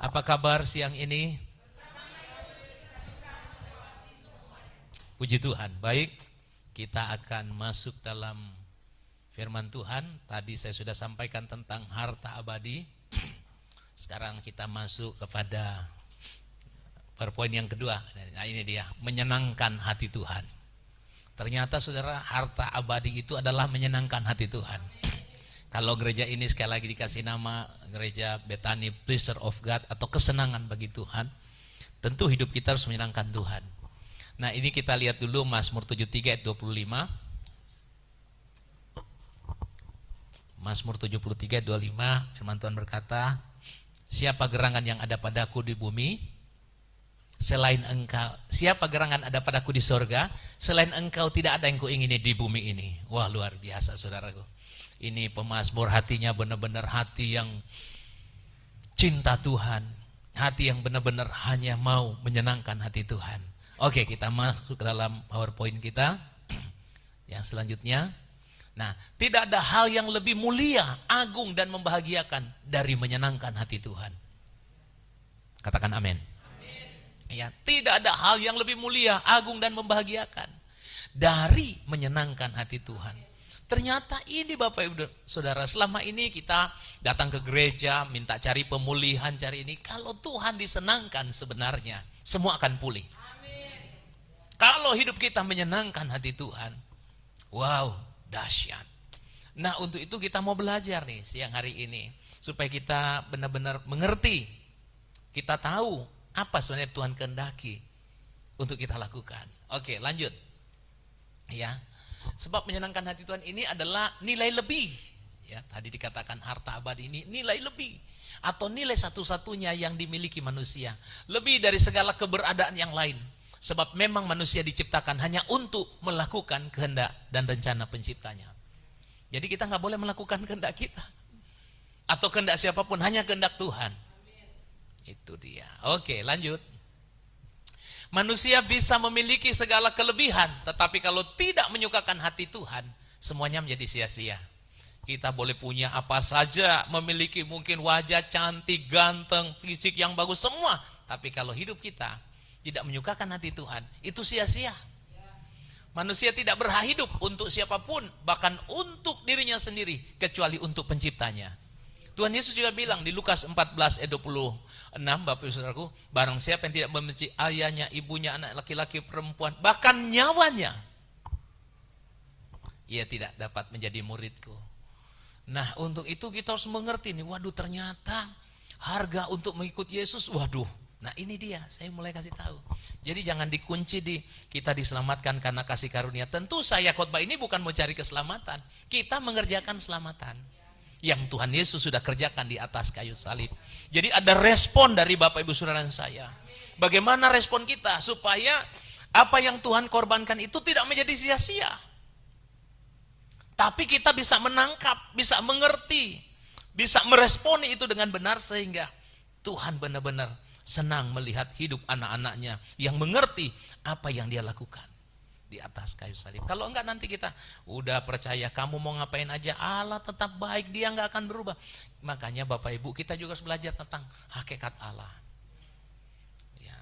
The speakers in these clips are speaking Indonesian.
Apa kabar siang ini? Puji Tuhan. Baik, kita akan masuk dalam firman Tuhan. Tadi saya sudah sampaikan tentang harta abadi. Sekarang kita masuk kepada poin yang kedua. Nah, ini dia, menyenangkan hati Tuhan. Ternyata saudara, harta abadi itu adalah menyenangkan hati Tuhan. Kalau gereja ini sekali lagi dikasih nama gereja Bethany Pleasure of God atau kesenangan bagi Tuhan, tentu hidup kita harus menyenangkan Tuhan. Nah, ini kita lihat dulu Mazmur 73 ayat 25. Mazmur 73 ayat 25, firman Tuhan berkata, siapa gerangan yang ada padaku di bumi selain engkau? Siapa gerangan ada padaku di sorga selain engkau? Tidak ada yang kuingini di bumi ini. Wah, luar biasa saudaraku. Ini pemazmur hatinya benar-benar hati yang cinta Tuhan, hati yang benar-benar hanya mau menyenangkan hati Tuhan. Oke, kita masuk ke dalam PowerPoint kita yang selanjutnya. Nah, tidak ada hal yang lebih mulia, agung dan membahagiakan dari menyenangkan hati Tuhan. Katakan amin. Ya, tidak ada hal yang lebih mulia, agung dan membahagiakan dari menyenangkan hati Tuhan. Ternyata ini Bapak Ibu Saudara, selama ini kita datang ke gereja, minta cari pemulihan, cari ini. Kalau Tuhan disenangkan sebenarnya, semua akan pulih. Amin. Kalau hidup kita menyenangkan hati Tuhan, wow, dahsyat. Nah, untuk itu kita mau belajar nih siang hari ini, supaya kita benar-benar mengerti. Kita tahu apa sebenarnya Tuhan kehendaki untuk kita lakukan. Oke, lanjut. Ya. Sebab menyenangkan hati Tuhan ini adalah nilai lebih. Ya, tadi dikatakan harta abadi ini nilai lebih atau nilai satu-satunya yang dimiliki manusia, lebih dari segala keberadaan yang lain. Sebab memang manusia diciptakan hanya untuk melakukan kehendak dan rencana penciptanya. Jadi kita nggak boleh melakukan kehendak kita atau kehendak siapapun, hanya kehendak Tuhan. Itu dia. Oke, lanjut. Manusia bisa memiliki segala kelebihan, tetapi kalau tidak menyukakan hati Tuhan, semuanya menjadi sia-sia. Kita boleh punya apa saja, memiliki mungkin wajah cantik, ganteng, fisik yang bagus, semua. Tapi kalau hidup kita tidak menyukakan hati Tuhan, itu sia-sia. Manusia tidak berhak hidup untuk siapapun, bahkan untuk dirinya sendiri, kecuali untuk penciptanya. Tuhan Yesus juga bilang di Lukas 14 ayat 26, Bapak Ibu Saudaraku, barang siapa yang tidak membenci ayahnya, ibunya, anak laki-laki, perempuan, bahkan nyawanya, ia tidak dapat menjadi muridku. Nah, untuk itu kita harus mengerti nih, waduh ternyata harga untuk mengikut Yesus, waduh. Nah, ini dia, saya mulai kasih tahu. Jadi jangan dikunci di kita diselamatkan karena kasih karunia. Tentu saya khotbah ini bukan mau cari keselamatan. Kita mengerjakan keselamatan yang Tuhan Yesus sudah kerjakan di atas kayu salib. Jadi ada respon dari Bapak Ibu Saudara saya. Bagaimana respon kita supaya apa yang Tuhan korbankan itu tidak menjadi sia-sia. Tapi kita bisa menangkap, bisa mengerti, bisa meresponi itu dengan benar sehingga Tuhan benar-benar senang melihat hidup anak-anaknya yang mengerti apa yang dia lakukan di atas kayu salib. Kalau enggak nanti kita udah percaya kamu mau ngapain aja, Allah tetap baik, dia enggak akan berubah. Makanya Bapak Ibu kita juga harus belajar tentang hakikat Allah. Ya.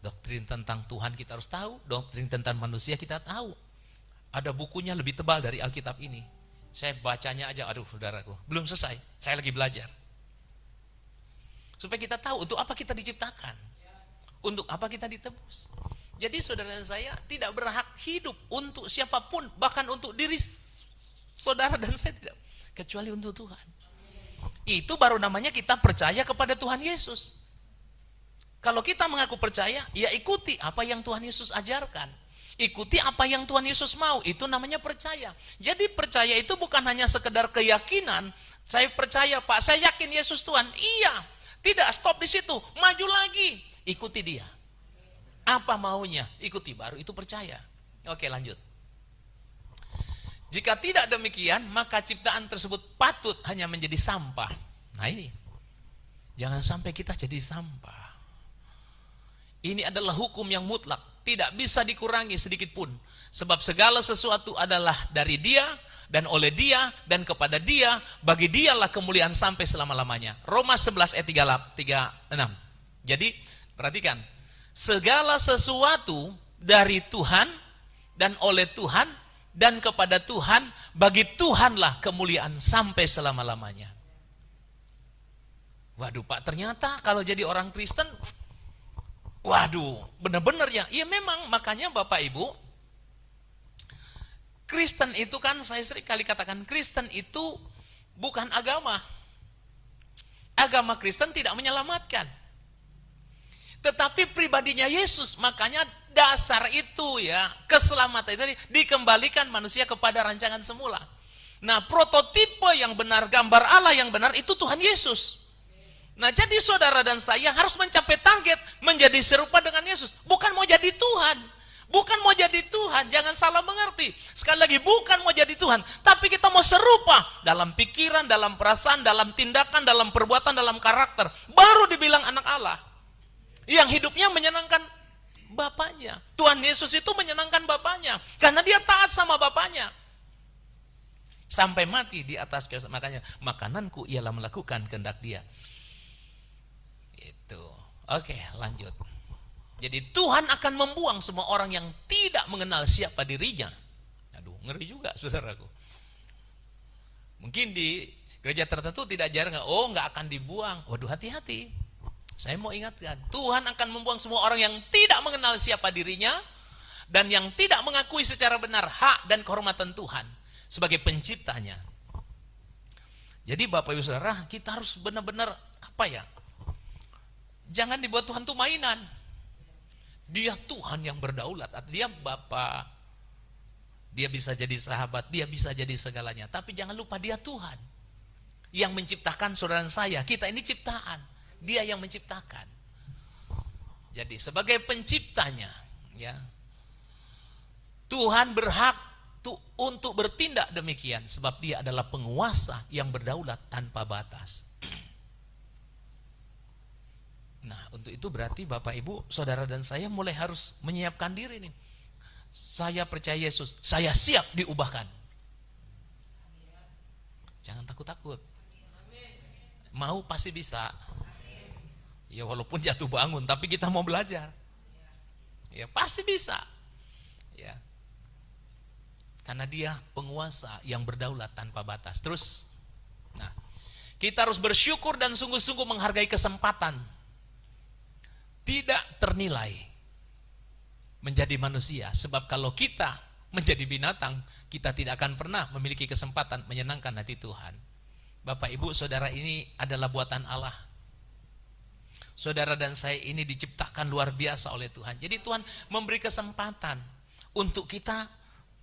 Doktrin tentang Tuhan kita harus tahu, doktrin tentang manusia kita tahu. Ada bukunya lebih tebal dari Alkitab ini. Saya bacanya aja, aduh saudaraku, belum selesai, saya lagi belajar. Supaya kita tahu untuk apa kita diciptakan, untuk apa kita ditebus. Jadi saudara saya tidak berhak hidup untuk siapapun, bahkan untuk diri saudara dan saya tidak, kecuali untuk Tuhan. Itu baru namanya kita percaya kepada Tuhan Yesus. Kalau kita mengaku percaya, ya ikuti apa yang Tuhan Yesus ajarkan. Ikuti apa yang Tuhan Yesus mau, itu namanya percaya. Jadi percaya itu bukan hanya sekedar keyakinan, saya percaya Pak, saya yakin Yesus Tuhan. Iya, tidak stop di situ, maju lagi, ikuti dia. Apa maunya, ikuti, baru itu percaya. Oke, lanjut. Jika tidak demikian, maka ciptaan tersebut patut hanya menjadi sampah. Nah ini, jangan sampai kita jadi sampah. Ini adalah hukum yang mutlak, tidak bisa dikurangi sedikit pun. Sebab segala sesuatu adalah dari Dia, dan oleh Dia dan kepada Dia, bagi Dialah kemuliaan sampai selama-lamanya. Roma 11 ayat 36. Jadi perhatikan, segala sesuatu dari Tuhan dan oleh Tuhan dan kepada Tuhan, bagi Tuhanlah kemuliaan sampai selama-lamanya. Waduh Pak, ternyata kalau jadi orang Kristen, waduh, benar-benar ya. Ya memang, makanya Bapak Ibu, Kristen itu kan, saya sering kali katakan, Kristen itu bukan agama. Agama Kristen tidak menyelamatkan. Tetapi pribadinya Yesus, makanya dasar itu ya, keselamatan itu dikembalikan manusia kepada rancangan semula. Nah, prototipe yang benar, gambar Allah yang benar itu Tuhan Yesus. Nah, jadi saudara dan saya harus mencapai target menjadi serupa dengan Yesus. Bukan mau jadi Tuhan. Bukan mau jadi Tuhan, jangan salah mengerti. Sekali lagi, bukan mau jadi Tuhan, tapi kita mau serupa dalam pikiran, dalam perasaan, dalam tindakan, dalam perbuatan, dalam karakter. Baru dibilang anak Allah. Yang hidupnya menyenangkan Bapaknya. Tuhan Yesus itu menyenangkan Bapaknya, karena dia taat sama Bapaknya. Sampai mati di atas kayu. Makanya, makananku ialah melakukan kehendak Dia. Oke, lanjut. Jadi Tuhan akan membuang semua orang yang tidak mengenal siapa dirinya. Aduh, ngeri juga saudaraku. Mungkin di gereja tertentu tidak jarang, nggak akan dibuang. Waduh, hati-hati. Saya mau ingatkan, Tuhan akan membuang semua orang yang tidak mengenal siapa dirinya dan yang tidak mengakui secara benar hak dan kehormatan Tuhan sebagai penciptanya. Jadi Bapak Ibu Saudara, kita harus benar-benar jangan dibuat Tuhan itu mainan. Dia Tuhan yang berdaulat, dia Bapa. Dia bisa jadi sahabat, dia bisa jadi segalanya. Tapi jangan lupa dia Tuhan yang menciptakan saudara dan saya. Kita ini ciptaan, dia yang menciptakan. Jadi sebagai penciptanya, ya, Tuhan berhak untuk bertindak demikian, sebab dia adalah penguasa yang berdaulat tanpa batas. Nah, untuk itu berarti Bapak Ibu, saudara dan saya mulai harus menyiapkan diri nih. Saya percaya Yesus, saya siap diubahkan. Jangan takut-takut. Mau pasti bisa. Ya walaupun jatuh bangun, tapi kita mau belajar. Ya pasti bisa. Ya. Karena dia penguasa yang berdaulat tanpa batas. Terus, nah, kita harus bersyukur dan sungguh-sungguh menghargai kesempatan tidak ternilai menjadi manusia. Sebab kalau kita menjadi binatang, kita tidak akan pernah memiliki kesempatan menyenangkan hati Tuhan. Bapak Ibu saudara, ini adalah buatan Allah. Saudara dan saya ini diciptakan luar biasa oleh Tuhan. Jadi Tuhan memberi kesempatan untuk kita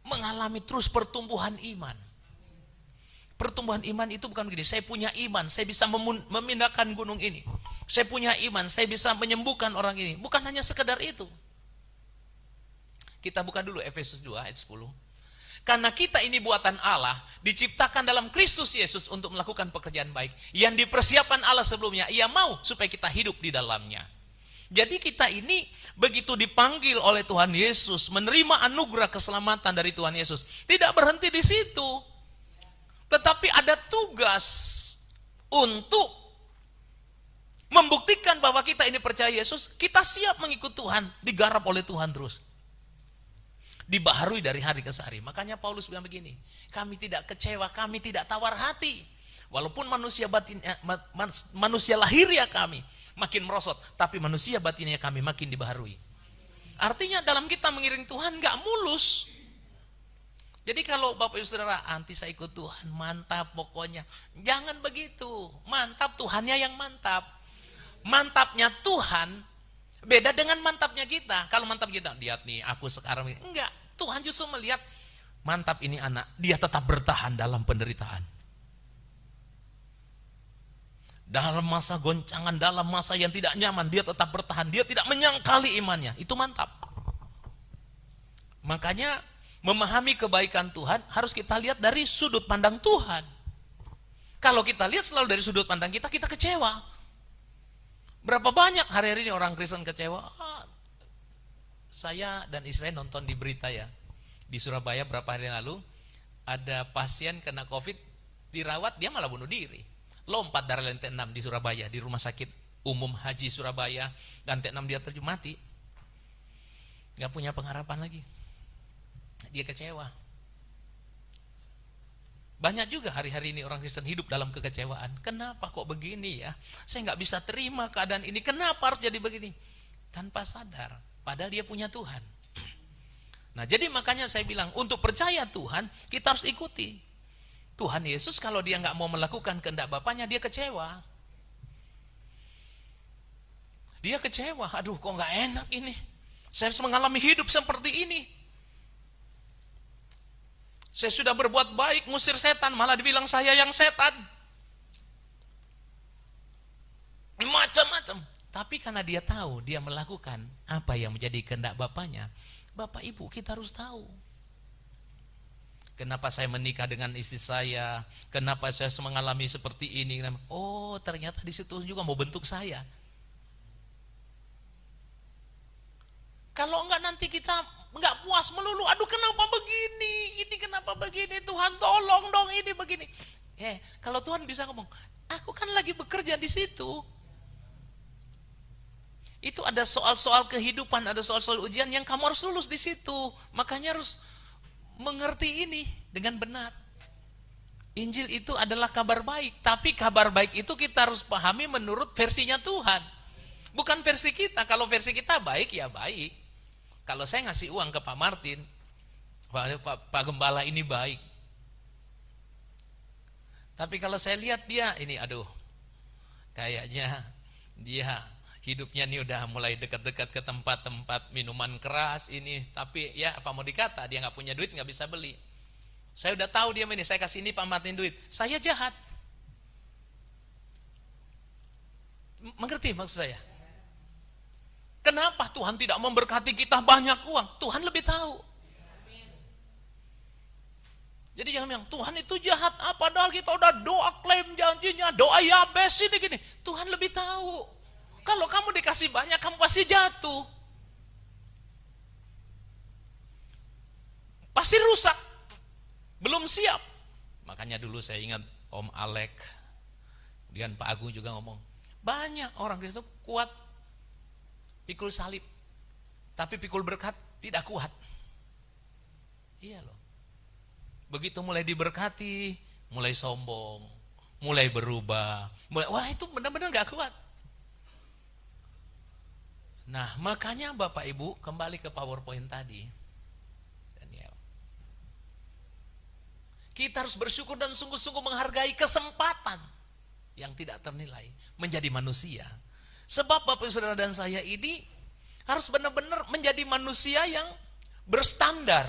mengalami terus pertumbuhan iman. Pertumbuhan iman itu bukan begini, saya punya iman, saya bisa memindahkan gunung ini. Saya punya iman, saya bisa menyembuhkan orang ini. Bukan hanya sekedar itu. Kita buka dulu Efesus 2 ayat 10. Karena kita ini buatan Allah, diciptakan dalam Kristus Yesus untuk melakukan pekerjaan baik yang dipersiapkan Allah sebelumnya. Ia mau supaya kita hidup di dalamnya. Jadi kita ini begitu dipanggil oleh Tuhan Yesus, menerima anugerah keselamatan dari Tuhan Yesus, tidak berhenti di situ. Tetapi ada tugas untuk membuktikan bahwa kita ini percaya Yesus, kita siap mengikut Tuhan, digarap oleh Tuhan terus. Dibaharui dari hari ke hari. Makanya Paulus bilang begini, kami tidak kecewa, kami tidak tawar hati. Walaupun manusia lahiriah kami makin merosot, tapi manusia batinnya kami makin dibaharui. Artinya dalam kita mengiring Tuhan gak mulus. Jadi kalau Bapak Ibu Saudara, anti saya ikut Tuhan, mantap pokoknya. Jangan begitu, mantap Tuhannya yang mantap. Mantapnya Tuhan beda dengan mantapnya kita. Kalau mantap kita, lihat nih aku sekarang ini. Enggak, Tuhan justru melihat mantap ini anak, dia tetap bertahan dalam penderitaan. Dalam masa goncangan, dalam masa yang tidak nyaman, dia tetap bertahan. Dia tidak menyangkali imannya, itu mantap. Makanya memahami kebaikan Tuhan harus kita lihat dari sudut pandang Tuhan. Kalau kita lihat selalu dari sudut pandang kita, kita kecewa. Berapa banyak hari-hari ini orang Kristen kecewa. Saya dan istri saya nonton di berita ya, di Surabaya berapa hari lalu, ada pasien kena COVID, dirawat, dia malah bunuh diri. Lompat dari lantai 6 di Surabaya, di Rumah Sakit Umum Haji Surabaya, lantai 6 dia terjun mati. Gak punya pengharapan lagi. Dia kecewa. Banyak juga hari-hari ini orang Kristen hidup dalam kekecewaan. Kenapa kok begini ya? Saya gak bisa terima keadaan ini. Kenapa harus jadi begini? Tanpa sadar. Padahal dia punya Tuhan. Nah, jadi makanya saya bilang, untuk percaya Tuhan, kita harus ikuti. Tuhan Yesus kalau dia gak mau melakukan kehendak Bapaknya, dia kecewa. Dia kecewa. Aduh, kok gak enak ini. Saya harus mengalami hidup seperti ini. Saya sudah berbuat baik, ngusir setan, malah dibilang saya yang setan. Macam-macam. Tapi karena dia tahu, dia melakukan apa yang menjadi kehendak Bapaknya. Bapak Ibu, kita harus tahu. Kenapa saya menikah dengan istri saya? Kenapa saya mengalami seperti ini? Oh, ternyata di situ juga mau bentuk saya. Kalau enggak nanti kita enggak puas melulu. Aduh, kenapa begini? Ini kenapa begini? Tuhan tolong dong, ini begini. Kalau Tuhan bisa ngomong, aku kan lagi bekerja di situ. Itu ada soal-soal kehidupan, ada soal-soal ujian yang kamu harus lulus di situ. Makanya harus mengerti ini dengan benar. Injil itu adalah kabar baik, tapi kabar baik itu kita harus pahami menurut versinya Tuhan. Bukan versi kita. Kalau versi kita baik ya baik. Kalau saya ngasih uang ke Pak Martin, Pak Gembala ini baik. Tapi kalau saya lihat dia ini, aduh, kayaknya dia hidupnya nih udah mulai dekat-dekat ke tempat-tempat minuman keras ini. Tapi ya apa mau dikata, dia nggak punya duit, nggak bisa beli. Saya udah tahu dia ini, saya kasih ini Pak Martin duit, saya jahat. Mengerti maksud saya? Kenapa Tuhan tidak memberkati kita banyak uang? Tuhan lebih tahu. Jadi jangan bilang, Tuhan itu jahat. Padahal kita udah doa klaim janjinya, doa Yabes ini gini. Tuhan lebih tahu. Kalau kamu dikasih banyak, kamu pasti jatuh. Pasti rusak. Belum siap. Makanya dulu saya ingat Om Alek, kemudian Pak Agung juga ngomong, banyak orang Kristen kuat pikul salib, tapi pikul berkat tidak kuat. Iya loh. Begitu mulai diberkati, mulai sombong, mulai berubah, wah itu benar-benar gak kuat. Nah makanya Bapak Ibu kembali ke PowerPoint tadi, Daniel. Kita harus bersyukur dan sungguh-sungguh menghargai kesempatan yang tidak ternilai menjadi manusia. Sebab Bapak Saudara dan saya ini harus benar-benar menjadi manusia yang berstandar.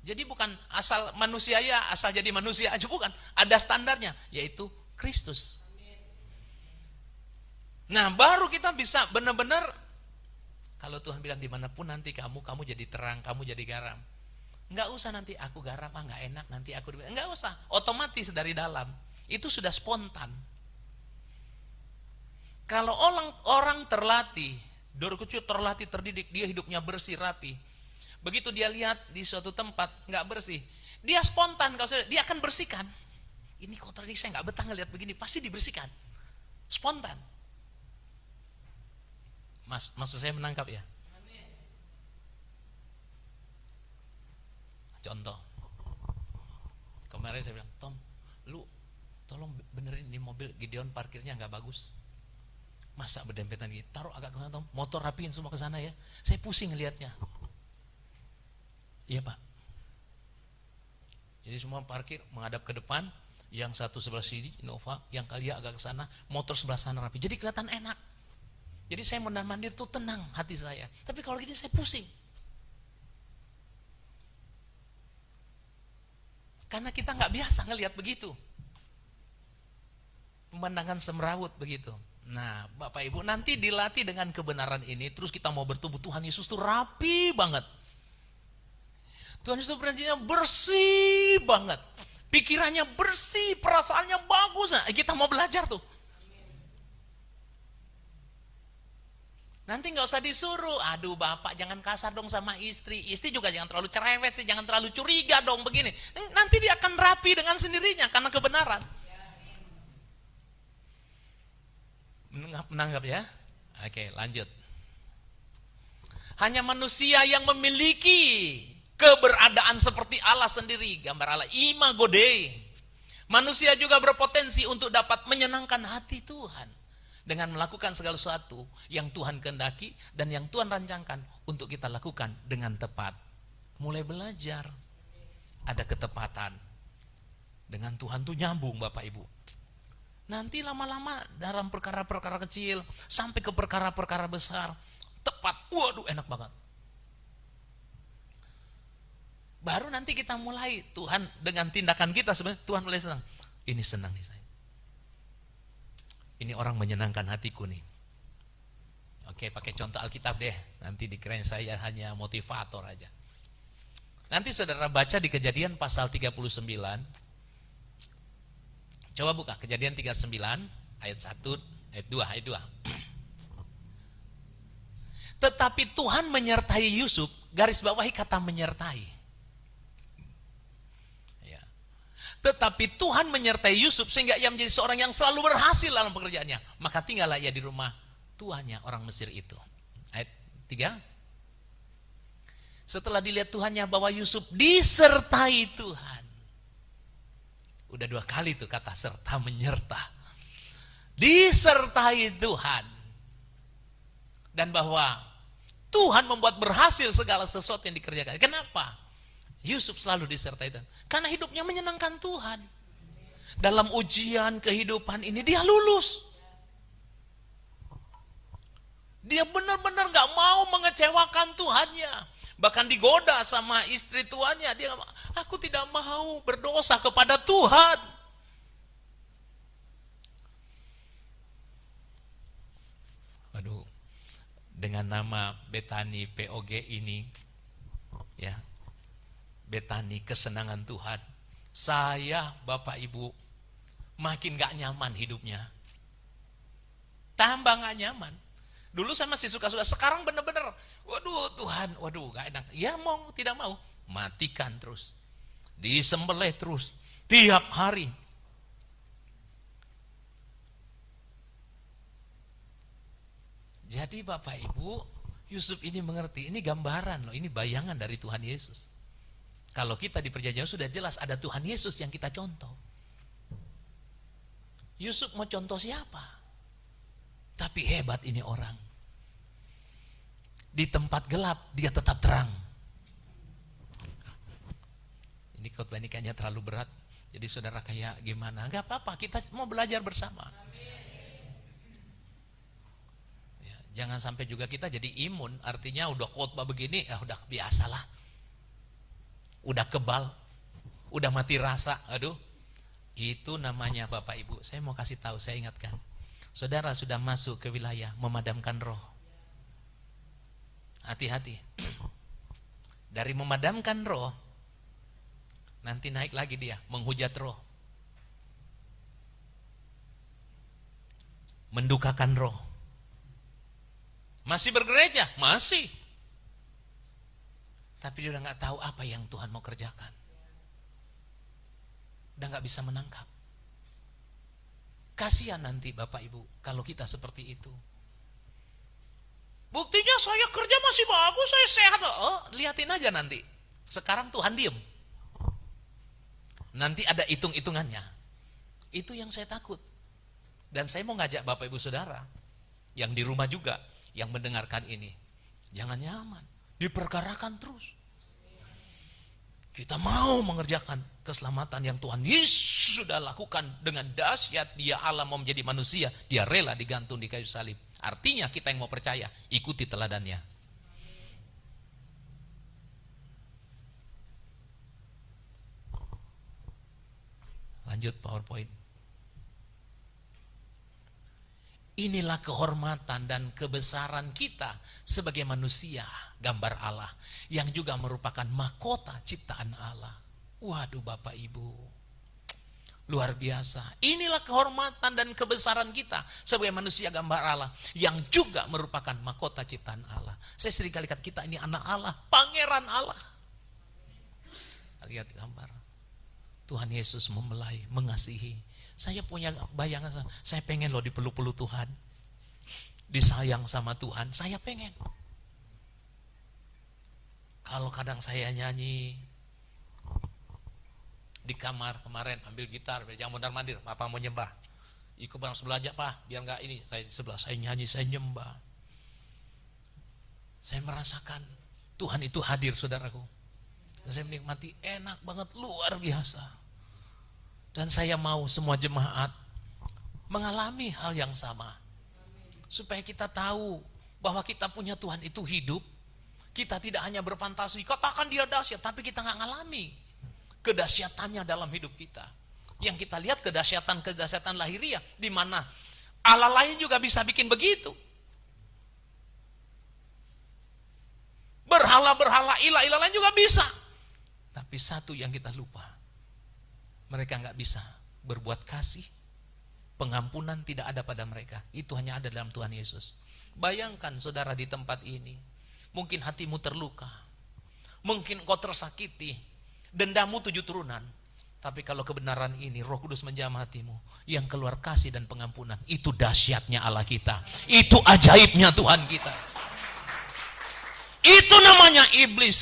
Jadi bukan asal manusia ya, asal jadi manusia aja, bukan. Ada standarnya, yaitu Kristus. Nah baru kita bisa benar-benar, kalau Tuhan bilang dimanapun nanti kamu jadi terang, kamu jadi garam. Enggak usah nanti aku garam, enggak enak nanti aku, enggak usah, otomatis dari dalam. Itu sudah spontan. Kalau orang terlatih, dari kecil terlatih, terdidik, dia hidupnya bersih, rapi. Begitu dia lihat di suatu tempat nggak bersih, dia spontan, dia akan bersihkan. Ini kotor, ini saya nggak betah ngelihat begini, pasti dibersihkan. Spontan. Maksud saya menangkap ya. Contoh, kemarin saya bilang, Tom, lu tolong benerin di mobil Gideon parkirnya nggak bagus. Masa berdempetan gitu, taruh agak ke sana Tom, motor rapiin semua ke sana ya. Saya pusing ngelihatnya. Iya Pak. Jadi semua parkir menghadap ke depan, yang satu sebelah sini Innova, yang Kalia agak ke sana, motor sebelah sana rapi. Jadi kelihatan enak. Jadi saya mondar-mandir tuh tenang hati saya. Tapi kalau gitu saya pusing. Karena kita nggak biasa ngelihat begitu. Pemandangan semrawut begitu. Nah, Bapak Ibu, nanti dilatih dengan kebenaran ini, terus kita mau bertumbuh, Tuhan Yesus tuh rapi banget. Tuhan Yesus berjanjinya bersih banget. Pikirannya bersih, perasaannya bagus. Nah, kita mau belajar tuh. Nanti nggak usah disuruh. Aduh bapak jangan kasar dong sama istri. Istri juga jangan terlalu cerewet sih, jangan terlalu curiga dong begini. Nanti dia akan rapi dengan sendirinya karena kebenaran. Menanggap ya? Oke, lanjut. Hanya manusia yang memiliki keberadaan seperti Allah sendiri, gambar Allah, imago Dei. Manusia juga berpotensi untuk dapat menyenangkan hati Tuhan dengan melakukan segala sesuatu yang Tuhan kehendaki dan yang Tuhan rancangkan untuk kita lakukan dengan tepat. Mulai belajar, ada ketepatan. Dengan Tuhan tuh nyambung Bapak Ibu. Nanti lama-lama dalam perkara-perkara kecil sampai ke perkara-perkara besar, tepat, waduh enak banget. Baru nanti kita mulai, Tuhan dengan tindakan kita sebenarnya Tuhan mulai senang. Ini senang nih saya. Ini orang menyenangkan hatiku nih. Oke, pakai contoh Alkitab deh. Nanti dikirain saya hanya motivator aja. Nanti saudara baca di Kejadian pasal 39. Coba buka Kejadian 39 ayat 1, ayat 2, Tetapi Tuhan menyertai Yusuf, garis bawahi kata menyertai. Ya. Tetapi Tuhan menyertai Yusuf sehingga ia menjadi seorang yang selalu berhasil dalam pekerjaannya. Maka tinggallah ia di rumah tuannya orang Mesir itu. Ayat 3. Setelah dilihat Tuhannya bahwa Yusuf disertai Tuhan. Udah 2 kali tuh kata serta menyerta. Disertai Tuhan. Dan bahwa Tuhan membuat berhasil segala sesuatu yang dikerjakan. Kenapa? Yusuf selalu disertai Tuhan. Karena hidupnya menyenangkan Tuhan. Dalam ujian kehidupan ini dia lulus. Dia benar-benar gak mau mengecewakan Tuhannya. Bahkan digoda sama istri tuannya. Dia aku tidak mau berdosa kepada Tuhan. Waduh, dengan nama Betani POG ini, ya, Betani kesenangan Tuhan, saya Bapak Ibu makin gak nyaman hidupnya. Tambah gak nyaman. Dulu saya masih suka-suka, sekarang benar-benar, waduh Tuhan, waduh gak enak. Ya mau, tidak mau, matikan terus. Disembelih terus, tiap hari. Jadi Bapak Ibu, Yusuf ini mengerti, ini gambaran loh, ini bayangan dari Tuhan Yesus. Kalau kita di perjanjian sudah jelas ada Tuhan Yesus yang kita contoh. Yusuf mau contoh siapa? Tapi hebat ini orang. Di tempat gelap dia tetap terang. Ini khotbah ini kayaknya terlalu berat. Jadi saudara kayak gimana? Gak apa-apa, kita mau belajar bersama. Ya, jangan sampai juga kita jadi imun. Artinya udah khotbah begini, ya udah biasalah. Udah kebal, udah mati rasa. Aduh, itu namanya Bapak Ibu. Saya mau kasih tahu, saya ingatkan. Saudara sudah masuk ke wilayah memadamkan roh. Hati-hati. Dari memadamkan roh, nanti naik lagi dia, menghujat roh. Mendukakan roh. Masih bergereja? Masih. Tapi dia udah gak tahu apa yang Tuhan mau kerjakan. Udah gak bisa menangkap. Kasihan nanti Bapak Ibu kalau kita seperti itu. Buktinya saya kerja masih bagus, saya sehat. Oh, lihatin aja nanti. Sekarang Tuhan diem. Nanti ada hitung-hitungannya. Itu yang saya takut. Dan saya mau ngajak Bapak Ibu Saudara yang di rumah juga, yang mendengarkan ini. Jangan nyaman, diperkarakan terus. Kita mau mengerjakan keselamatan yang Tuhan Yesus sudah lakukan dengan dahsyat. Dia Allah mau menjadi manusia, dia rela digantung di kayu salib. Artinya kita yang mau percaya, ikuti teladannya. Lanjut PowerPoint. Inilah kehormatan dan kebesaran kita sebagai manusia, gambar Allah, yang juga merupakan mahkota ciptaan Allah. Waduh Bapak Ibu, Luar biasa. Inilah kehormatan dan kebesaran kita sebagai manusia gambar Allah yang juga merupakan mahkota ciptaan Allah. Saya sering kali kata kita ini anak Allah, pangeran Allah. Lihat gambar. Tuhan Yesus membelai, mengasihi. Saya punya bayangan, saya pengen loh dipeluk-peluk Tuhan. Disayang sama Tuhan, saya pengen. Kalau kadang saya nyanyi di kamar kemarin, ambil gitar, jangan mondar-mandir, Papa mau nyembah. Ikut bareng sebelah aja, Pak, biar enggak ini, saya di sebelah, saya nyanyi, saya nyembah. Saya merasakan Tuhan itu hadir, saudaraku. Dan saya menikmati, enak banget, luar biasa. Dan saya mau semua jemaat mengalami hal yang sama. Supaya kita tahu bahwa kita punya Tuhan itu hidup. Kita tidak hanya berfantasi, katakan dia dahsyat, tapi kita nggak ngalami kedahsyatannya dalam hidup kita. Yang kita lihat kedahsyatan lahiriah, di mana Allah lain juga bisa bikin begitu. Berhala-berhala, ilah-ilah lain juga bisa. Tapi satu yang kita lupa, mereka nggak bisa berbuat kasih. Pengampunan tidak ada pada mereka. Itu hanya ada dalam Tuhan Yesus. Bayangkan saudara di tempat ini, mungkin hatimu terluka, mungkin kau tersakiti, dendamu 7 turunan. Tapi kalau kebenaran ini Roh Kudus menjamah hatimu, yang keluar kasih dan pengampunan, itu dahsyatnya Allah kita. Itu ajaibnya Tuhan kita. Itu namanya iblis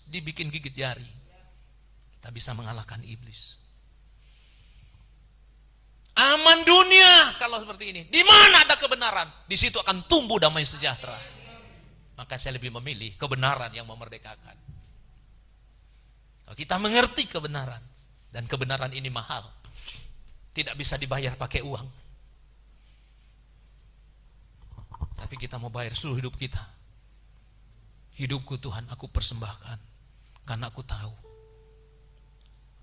dibikin gigit jari. Kita bisa mengalahkan iblis. Aman dunia kalau seperti ini. Di mana ada kebenaran, di situ akan tumbuh damai sejahtera. Maka saya lebih memilih kebenaran yang memerdekakan. Kalau kita mengerti kebenaran, dan kebenaran ini mahal, tidak bisa dibayar pakai uang. Tapi kita mau bayar seluruh hidup kita. Hidupku Tuhan aku persembahkan, karena aku tahu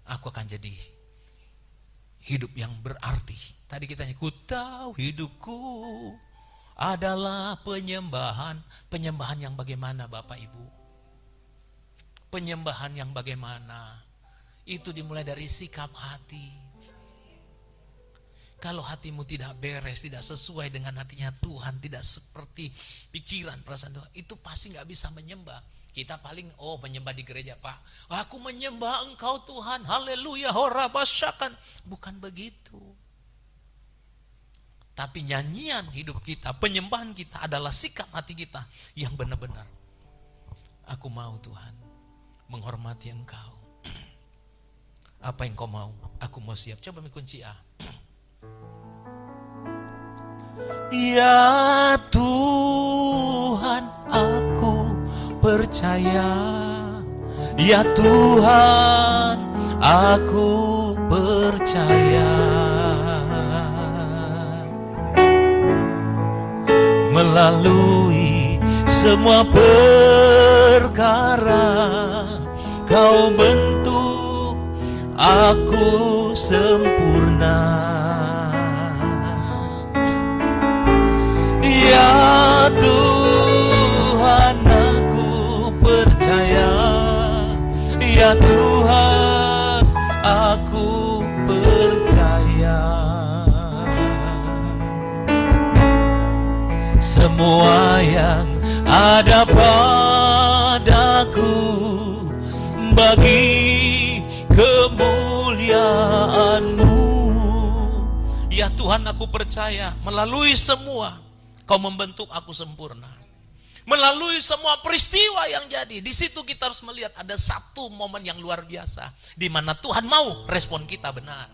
aku akan jadi hidup yang berarti. Tadi kita nyanyi, ku tahu hidupku adalah penyembahan. Penyembahan yang bagaimana Bapak Ibu? Penyembahan yang bagaimana? Itu dimulai dari sikap hati. Kalau hatimu tidak beres, tidak sesuai dengan hatinya Tuhan, tidak seperti pikiran, perasaan Tuhan, itu pasti gak bisa menyembah. Kita paling, menyembah di gereja, Pak. Aku menyembah Engkau Tuhan, haleluya, horabasyakan. Bukan begitu. Tapi nyanyian hidup kita, penyembahan kita adalah sikap hati kita yang benar-benar. Aku mau Tuhan, menghormati Engkau. Apa yang Kau mau, aku mau siap. Coba kunci A. Ya Tuhan, aku percaya. Ya Tuhan, aku percaya. Melalui semua perkara, Kau bentuk aku sempurna. Ya Tuhan, aku percaya. Ya Tuhan, aku percaya. Semua yang ada padaku bagi kemuliaan-Mu. Ya Tuhan, aku percaya melalui semua Kau membentuk aku sempurna. Melalui semua peristiwa yang jadi, di situ kita harus melihat ada satu momen yang luar biasa, di mana Tuhan mau respon kita benar.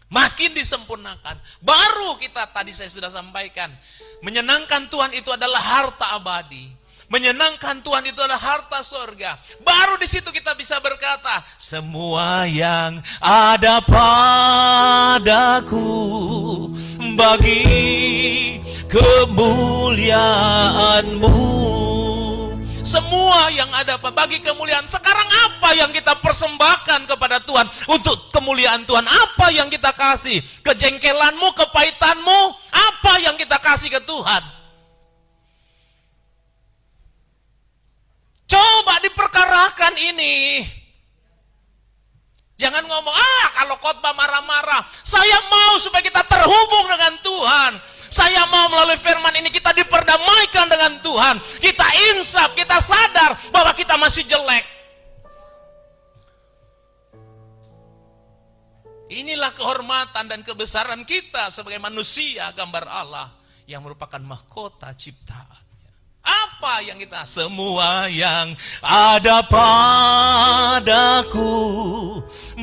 Makin disempurnakan, baru kita tadi saya sudah sampaikan, menyenangkan Tuhan itu adalah harta abadi. Menyenangkan Tuhan itu adalah harta surga. Baru di situ kita bisa berkata, semua yang ada padaku bagi kemuliaan-Mu. Semua yang ada bagi kemuliaan. Sekarang apa yang kita persembahkan kepada Tuhan untuk kemuliaan Tuhan? Apa yang kita kasih? Kejengkelanmu, kepahitanmu, apa yang kita kasih ke Tuhan? Coba diperkarakan ini. Jangan ngomong, kalau khotbah marah-marah. Saya mau supaya kita terhubung dengan Tuhan. Saya mau melalui firman ini kita diperdamaikan dengan Tuhan. Kita insaf, kita sadar bahwa kita masih jelek. Inilah kehormatan dan kebesaran kita sebagai manusia gambar Allah yang merupakan mahkota ciptaan. Apa yang kita? Semua yang ada padaku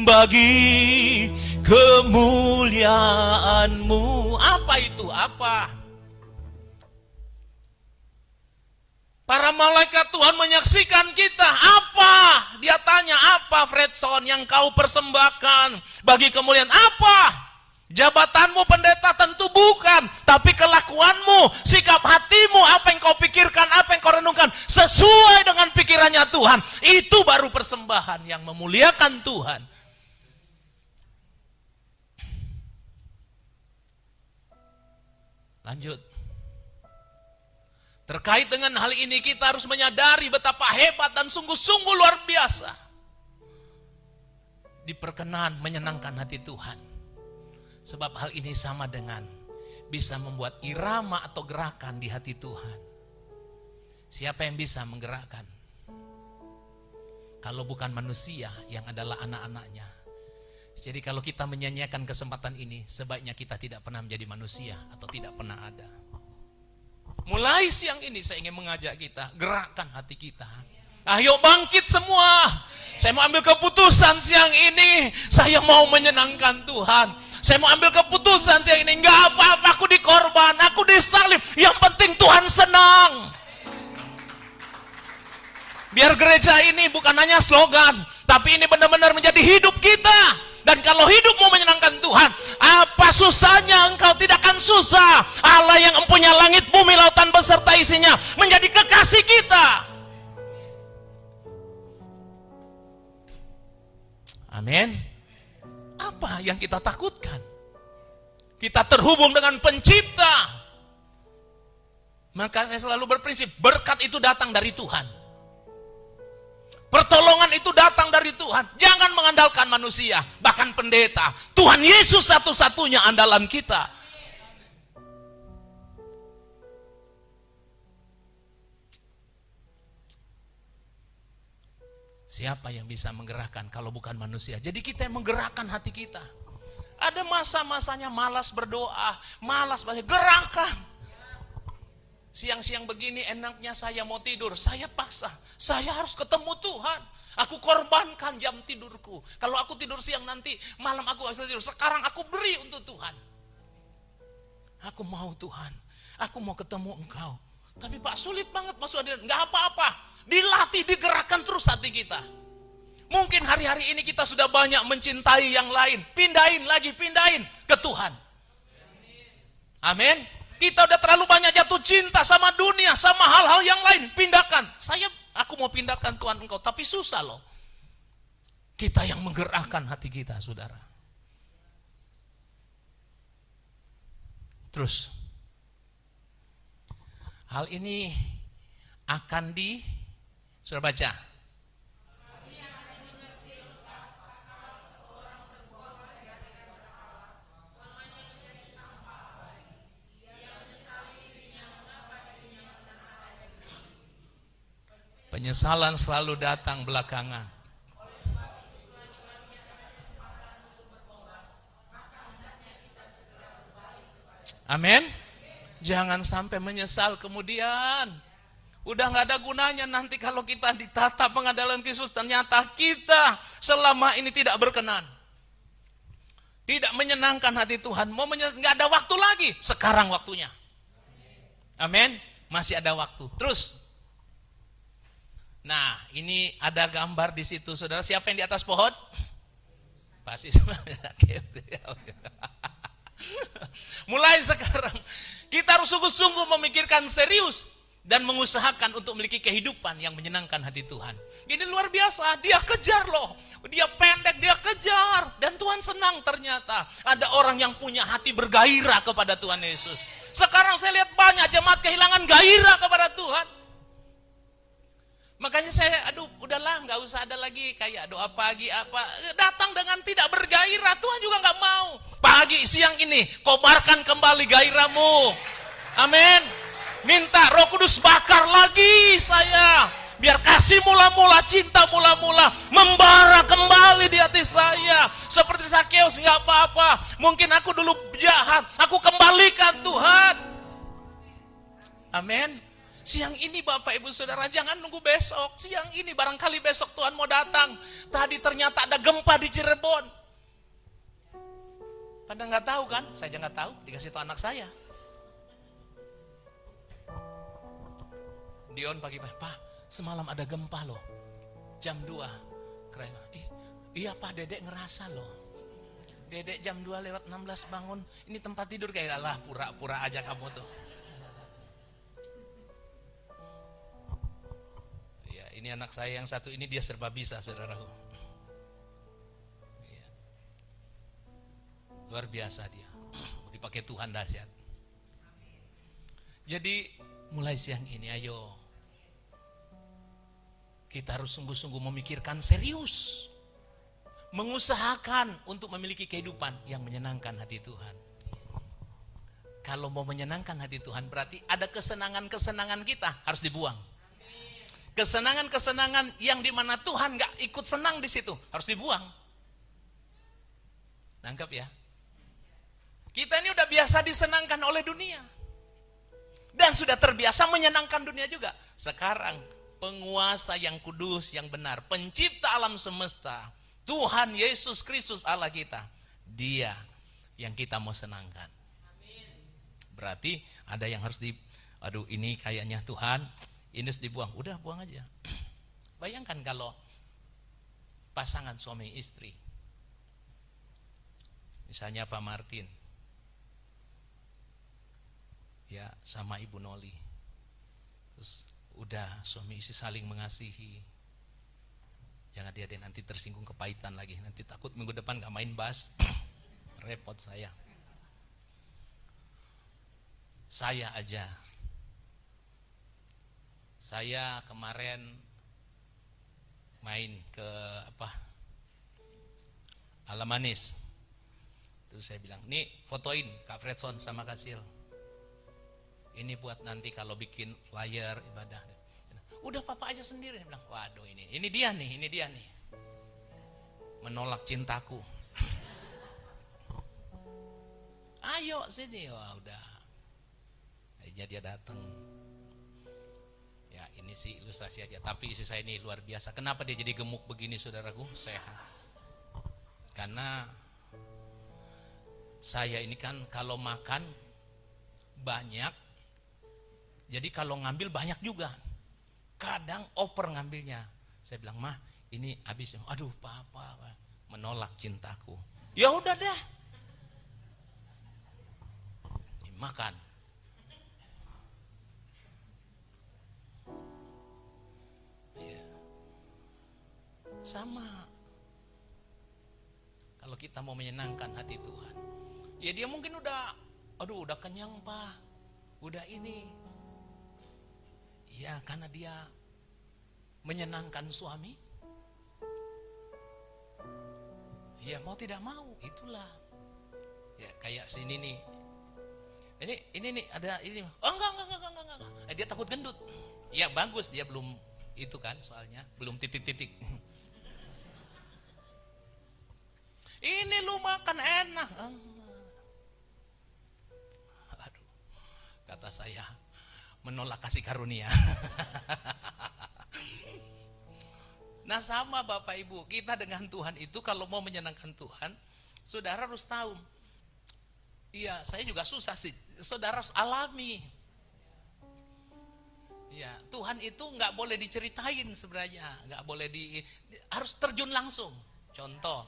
bagi kemuliaan-Mu. Apa itu? Apa? Para malaikat Tuhan menyaksikan kita. Apa? Dia tanya, apa Fredson yang kau persembahkan bagi kemuliaan? Apa? Jabatanmu pendeta tentu bukan, tapi kelakuanmu, sikap hatimu, apa yang kau pikirkan, apa yang kau renungkan, sesuai dengan pikirannya Tuhan. Itu baru persembahan yang memuliakan Tuhan. Lanjut. Terkait dengan hal ini kita harus menyadari betapa hebat dan sungguh-sungguh luar biasa diperkenan menyenangkan hati Tuhan. Sebab hal ini sama dengan bisa membuat irama atau gerakan di hati Tuhan. Siapa yang bisa menggerakkan? Kalau bukan manusia yang adalah anak-anaknya. Jadi kalau kita menyanyiakan kesempatan ini, sebaiknya kita tidak pernah menjadi manusia atau tidak pernah ada. Mulai siang ini saya ingin mengajak kita, gerakkan hati kita. Ayo bangkit semua. Saya mau ambil keputusan siang ini, saya mau menyenangkan Tuhan. Saya mau ambil keputusan siang ini, enggak apa-apa aku dikorban, aku disalib. Yang penting Tuhan senang. Biar gereja ini bukan hanya slogan, tapi ini benar-benar menjadi hidup kita. Dan kalau hidupmu menyenangkan Tuhan, apa susahnya engkau tidak akan susah. Allah yang empunya langit, bumi, lautan beserta isinya menjadi kekasih kita. Amin. Apa yang kita takutkan? Kita terhubung dengan pencipta. Maka saya selalu berprinsip, berkat itu datang dari Tuhan. Pertolongan itu datang dari Tuhan. Jangan mengandalkan manusia, bahkan pendeta. Tuhan Yesus satu-satunya andalan kita. Siapa yang bisa menggerakkan kalau bukan manusia? Jadi kita yang menggerakkan hati kita. Ada masa-masanya malas berdoa, malas banyak, gerakan. Siang-siang begini enaknya saya mau tidur, saya paksa, saya harus ketemu Tuhan. Aku korbankan jam tidurku. Kalau aku tidur siang nanti, malam aku harus tidur. Sekarang aku beri untuk Tuhan. Aku mau Tuhan, aku mau ketemu Engkau. Tapi Pak sulit banget masuk hadirat, nggak apa-apa. Dilatih, digerakkan terus hati kita. Mungkin hari-hari ini kita sudah banyak mencintai yang lain. Pindahin lagi, pindahin ke Tuhan. Amin. Kita udah terlalu banyak jatuh cinta sama dunia, sama hal-hal yang lain. Pindahkan. Aku mau pindahkan Tuhan Engkau, tapi susah loh. Kita yang menggerakkan hati kita, saudara. Terus, hal ini akan sudah baca. Penyesalan selalu datang belakangan. Amin. Jangan sampai menyesal kemudian. Udah gak ada gunanya nanti kalau kita ditata pengadilan Kristus. Ternyata kita selama ini tidak berkenan. Tidak menyenangkan hati Tuhan. Gak ada waktu lagi. Sekarang waktunya. Amin. Masih ada waktu. Terus. Nah, ini ada gambar di situ, saudara. Siapa yang di atas pohon? Pasti semuanya. Mulai sekarang, kita harus sungguh-sungguh memikirkan serius dan mengusahakan untuk memiliki kehidupan yang menyenangkan hati Tuhan. Ini luar biasa, dia kejar loh. Dia pendek, dia kejar. Dan Tuhan senang ternyata. Ada orang yang punya hati bergairah kepada Tuhan Yesus. Sekarang saya lihat banyak jemaat kehilangan gairah kepada Tuhan. Makanya saya, udahlah, nggak usah ada lagi kayak doa pagi apa. Datang dengan tidak bergairah, Tuhan juga nggak mau. Pagi, siang ini, kobarkan kembali gairahmu. Amin. Minta Roh Kudus bakar lagi saya. Biar kasih mula-mula, cinta mula-mula membara kembali di hati saya. Seperti Sakeus, nggak apa-apa. Mungkin aku dulu jahat, aku kembalikan Tuhan. Amin. Siang ini Bapak Ibu Saudara, jangan nunggu besok. Siang ini barangkali besok Tuhan mau datang. Tadi ternyata ada gempa di Cirebon. Pada nggak tahu kan? Saya juga nggak tahu. Dikasih tahu anak saya. Dion pagi-pagi, Pak, semalam ada gempa loh. Jam 2. Keren. Iya Pak, Dedek ngerasa loh. Dedek jam 2:16 bangun. Ini tempat tidur kayak lah, pura-pura aja kamu tuh. Ini anak saya yang satu ini, dia serba bisa, saudaraku. Ya. Luar biasa dia. Dipakai Tuhan dahsyat. Jadi mulai siang ini ayo. Kita harus sungguh-sungguh memikirkan serius. Mengusahakan untuk memiliki kehidupan yang menyenangkan hati Tuhan. Kalau mau menyenangkan hati Tuhan berarti ada kesenangan-kesenangan kita harus dibuang. Kesenangan-kesenangan yang dimana Tuhan gak ikut senang di situ harus dibuang. Nangkep ya? Kita ini udah biasa disenangkan oleh dunia dan sudah terbiasa menyenangkan dunia juga. Sekarang penguasa yang kudus, yang benar, pencipta alam semesta, Tuhan Yesus Kristus Allah kita, Dia yang kita mau senangkan. Berarti ada yang harus ini kayaknya Tuhan, ini harus dibuang. Udah buang aja. Bayangkan kalau pasangan suami istri, misalnya Pak Martin ya sama Ibu Noli, terus udah suami istri saling mengasihi. Jangan dia nanti tersinggung kepahitan lagi, nanti takut minggu depan gak main bass. Repot saya. Saya aja, saya kemarin main ke Alamanis. Terus saya bilang, nih fotoin Kak Fredson sama Kak Sil. Ini buat nanti kalau bikin flyer ibadah. Udah papa aja sendiri. Dia bilang, waduh ini dia nih. Menolak cintaku. Ayo sini, wah udah. Akhirnya dia datang. Ya ini sih ilustrasi aja. Tapi istri saya ini luar biasa. Kenapa dia jadi gemuk begini saudaraku? Sehat. Karena saya ini kan kalau makan banyak. Jadi kalau ngambil banyak juga. Kadang over ngambilnya. Saya bilang, mah ini habis. Aduh papa menolak cintaku. Ya udah deh. Makan. Ya. Sama. Kalau kita mau menyenangkan hati Tuhan. Ya dia mungkin udah kenyang Pak. Udah ini. Ya karena dia menyenangkan suami. Ya mau tidak mau itulah. Ya kayak sini nih. Ini nih ada ini. Oh enggak. Dia takut gendut. Ya bagus dia belum itu kan soalnya belum titik-titik. Ini lu makan enak. Aduh. Kata saya menolak kasih karunia. Nah sama Bapak Ibu, kita dengan Tuhan itu kalau mau menyenangkan Tuhan, saudara harus tahu. Iya, saya juga susah sih. Saudara harus alami. Ya, Tuhan itu nggak boleh diceritain sebenarnya, nggak boleh harus terjun langsung. Contoh,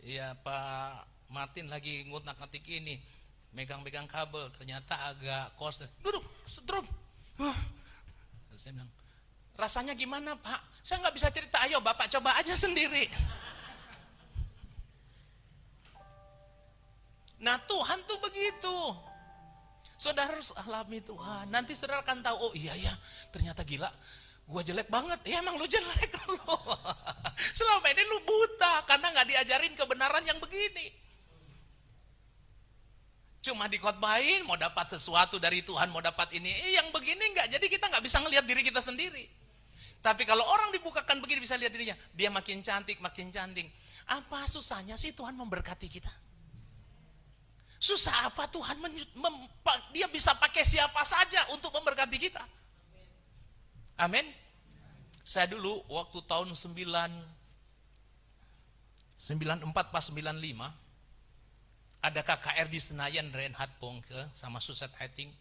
ya Pak Martin lagi ngutak-ngatik ini, megang-megang kabel, ternyata agak kos. Duduk, setrum. Terus saya bilang, rasanya gimana Pak? Saya nggak bisa cerita. Ayo Bapak coba aja sendiri. Nah Tuhan tuh begitu. Saudara harus alami Tuhan. Nanti saudara akan tahu, oh iya ya ternyata gila. Gua jelek banget. Ya emang lu jelek lu. Selama ini lu buta karena nggak diajarin kebenaran yang begini. Cuma dikhotbahin mau dapat sesuatu dari Tuhan, mau dapat ini, yang begini enggak. Jadi kita nggak bisa ngelihat diri kita sendiri. Tapi kalau orang dibukakan begini bisa lihat dirinya, dia makin cantik, makin cantik. Apa susahnya sih Tuhan memberkati kita? Susah apa Tuhan dia bisa pakai siapa saja untuk memberkati kita. Amin. Saya dulu waktu tahun 94 pas 95 ada KKR di Senayan, Reinhard Bongke sama Suset Hating.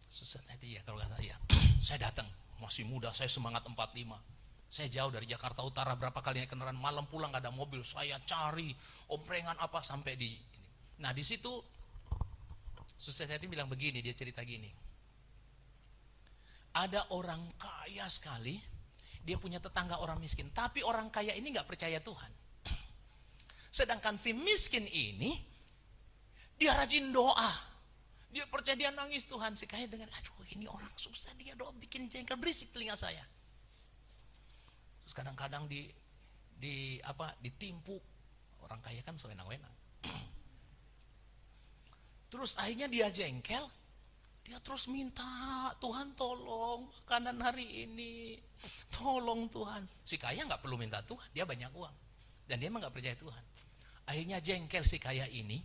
Suset Hating ya kalau nggak salah ya. Saya datang, masih muda, saya semangat 45. Saya jauh dari Jakarta Utara, berapa kali naik kendaraan, malam pulang gak ada mobil, saya cari omprengan apa sampai di ini. Nah di situ Suset Hating bilang begini, dia cerita gini. Ada orang kaya sekali, dia punya tetangga orang miskin, tapi orang kaya ini nggak percaya Tuhan. Sedangkan si miskin ini, dia rajin doa, dia percaya, dia nangis Tuhan. Si kaya dengan, aduh ini orang susah, dia doa bikin jengkel, berisik telinga saya. Terus kadang-kadang ditimpu, orang kaya kan sewenang-wenang. Terus akhirnya dia jengkel, dia terus minta, Tuhan tolong makanan hari ini, tolong Tuhan. Si kaya nggak perlu minta Tuhan, dia banyak uang dan dia emang nggak percaya Tuhan. Akhirnya jengkel si kaya ini,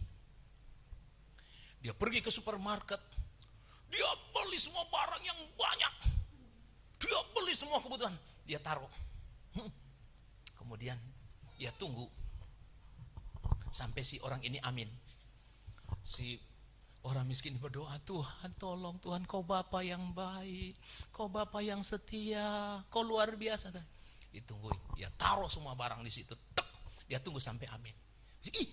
dia pergi ke supermarket, dia beli semua barang yang banyak, dia beli semua kebutuhan, dia taruh. Kemudian dia tunggu sampai si orang ini amin. Si orang miskin berdoa, Tuhan tolong, Tuhan kau Bapa yang baik, kau Bapa yang setia, kau luar biasa. Ditungguin, dia taruh semua barang di situ, dia tunggu sampai amin. Ih,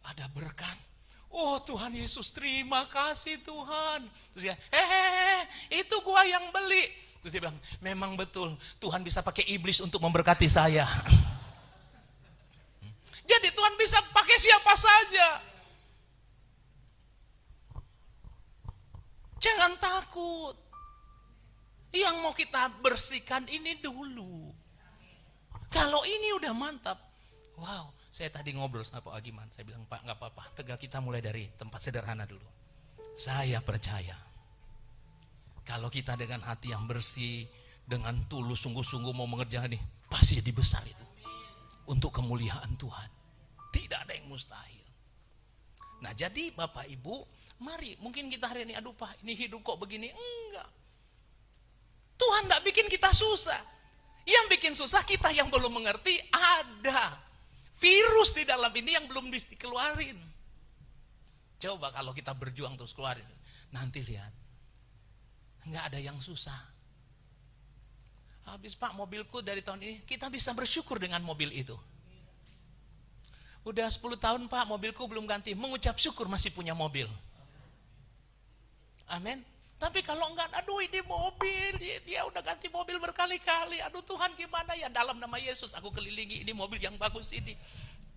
ada berkat. Oh Tuhan Yesus, terima kasih Tuhan. Terus dia, itu gua yang beli. Terus dia bilang, memang betul Tuhan bisa pakai iblis untuk memberkati saya. Jadi Tuhan bisa pakai siapa saja. Jangan takut. Yang mau kita bersihkan ini dulu. Kalau ini udah mantap, wow. Saya tadi ngobrol sama Pak Agiman, saya bilang, Pak gak apa-apa, Tegal kita mulai dari tempat sederhana dulu. Saya percaya, kalau kita dengan hati yang bersih, dengan tulus, sungguh-sungguh mau mengerjakan ini, pasti jadi besar itu. Untuk kemuliaan Tuhan. Tidak ada yang mustahil. Nah jadi Bapak Ibu, mari, mungkin kita hari ini, aduh Pak, ini hidup kok begini. Enggak. Tuhan gak bikin kita susah. Yang bikin susah kita yang belum mengerti, ada virus di dalam ini yang belum bisa dikeluarin. Coba kalau kita berjuang terus keluarin, nanti lihat, nggak ada yang susah. Habis Pak mobilku dari tahun ini, kita bisa bersyukur dengan mobil itu. Udah 10 tahun Pak mobilku belum ganti, mengucap syukur masih punya mobil. Amin. Tapi kalau enggak, aduh ini mobil, dia udah ganti mobil berkali-kali. Aduh Tuhan gimana ya, dalam nama Yesus aku kelilingi ini mobil yang bagus ini.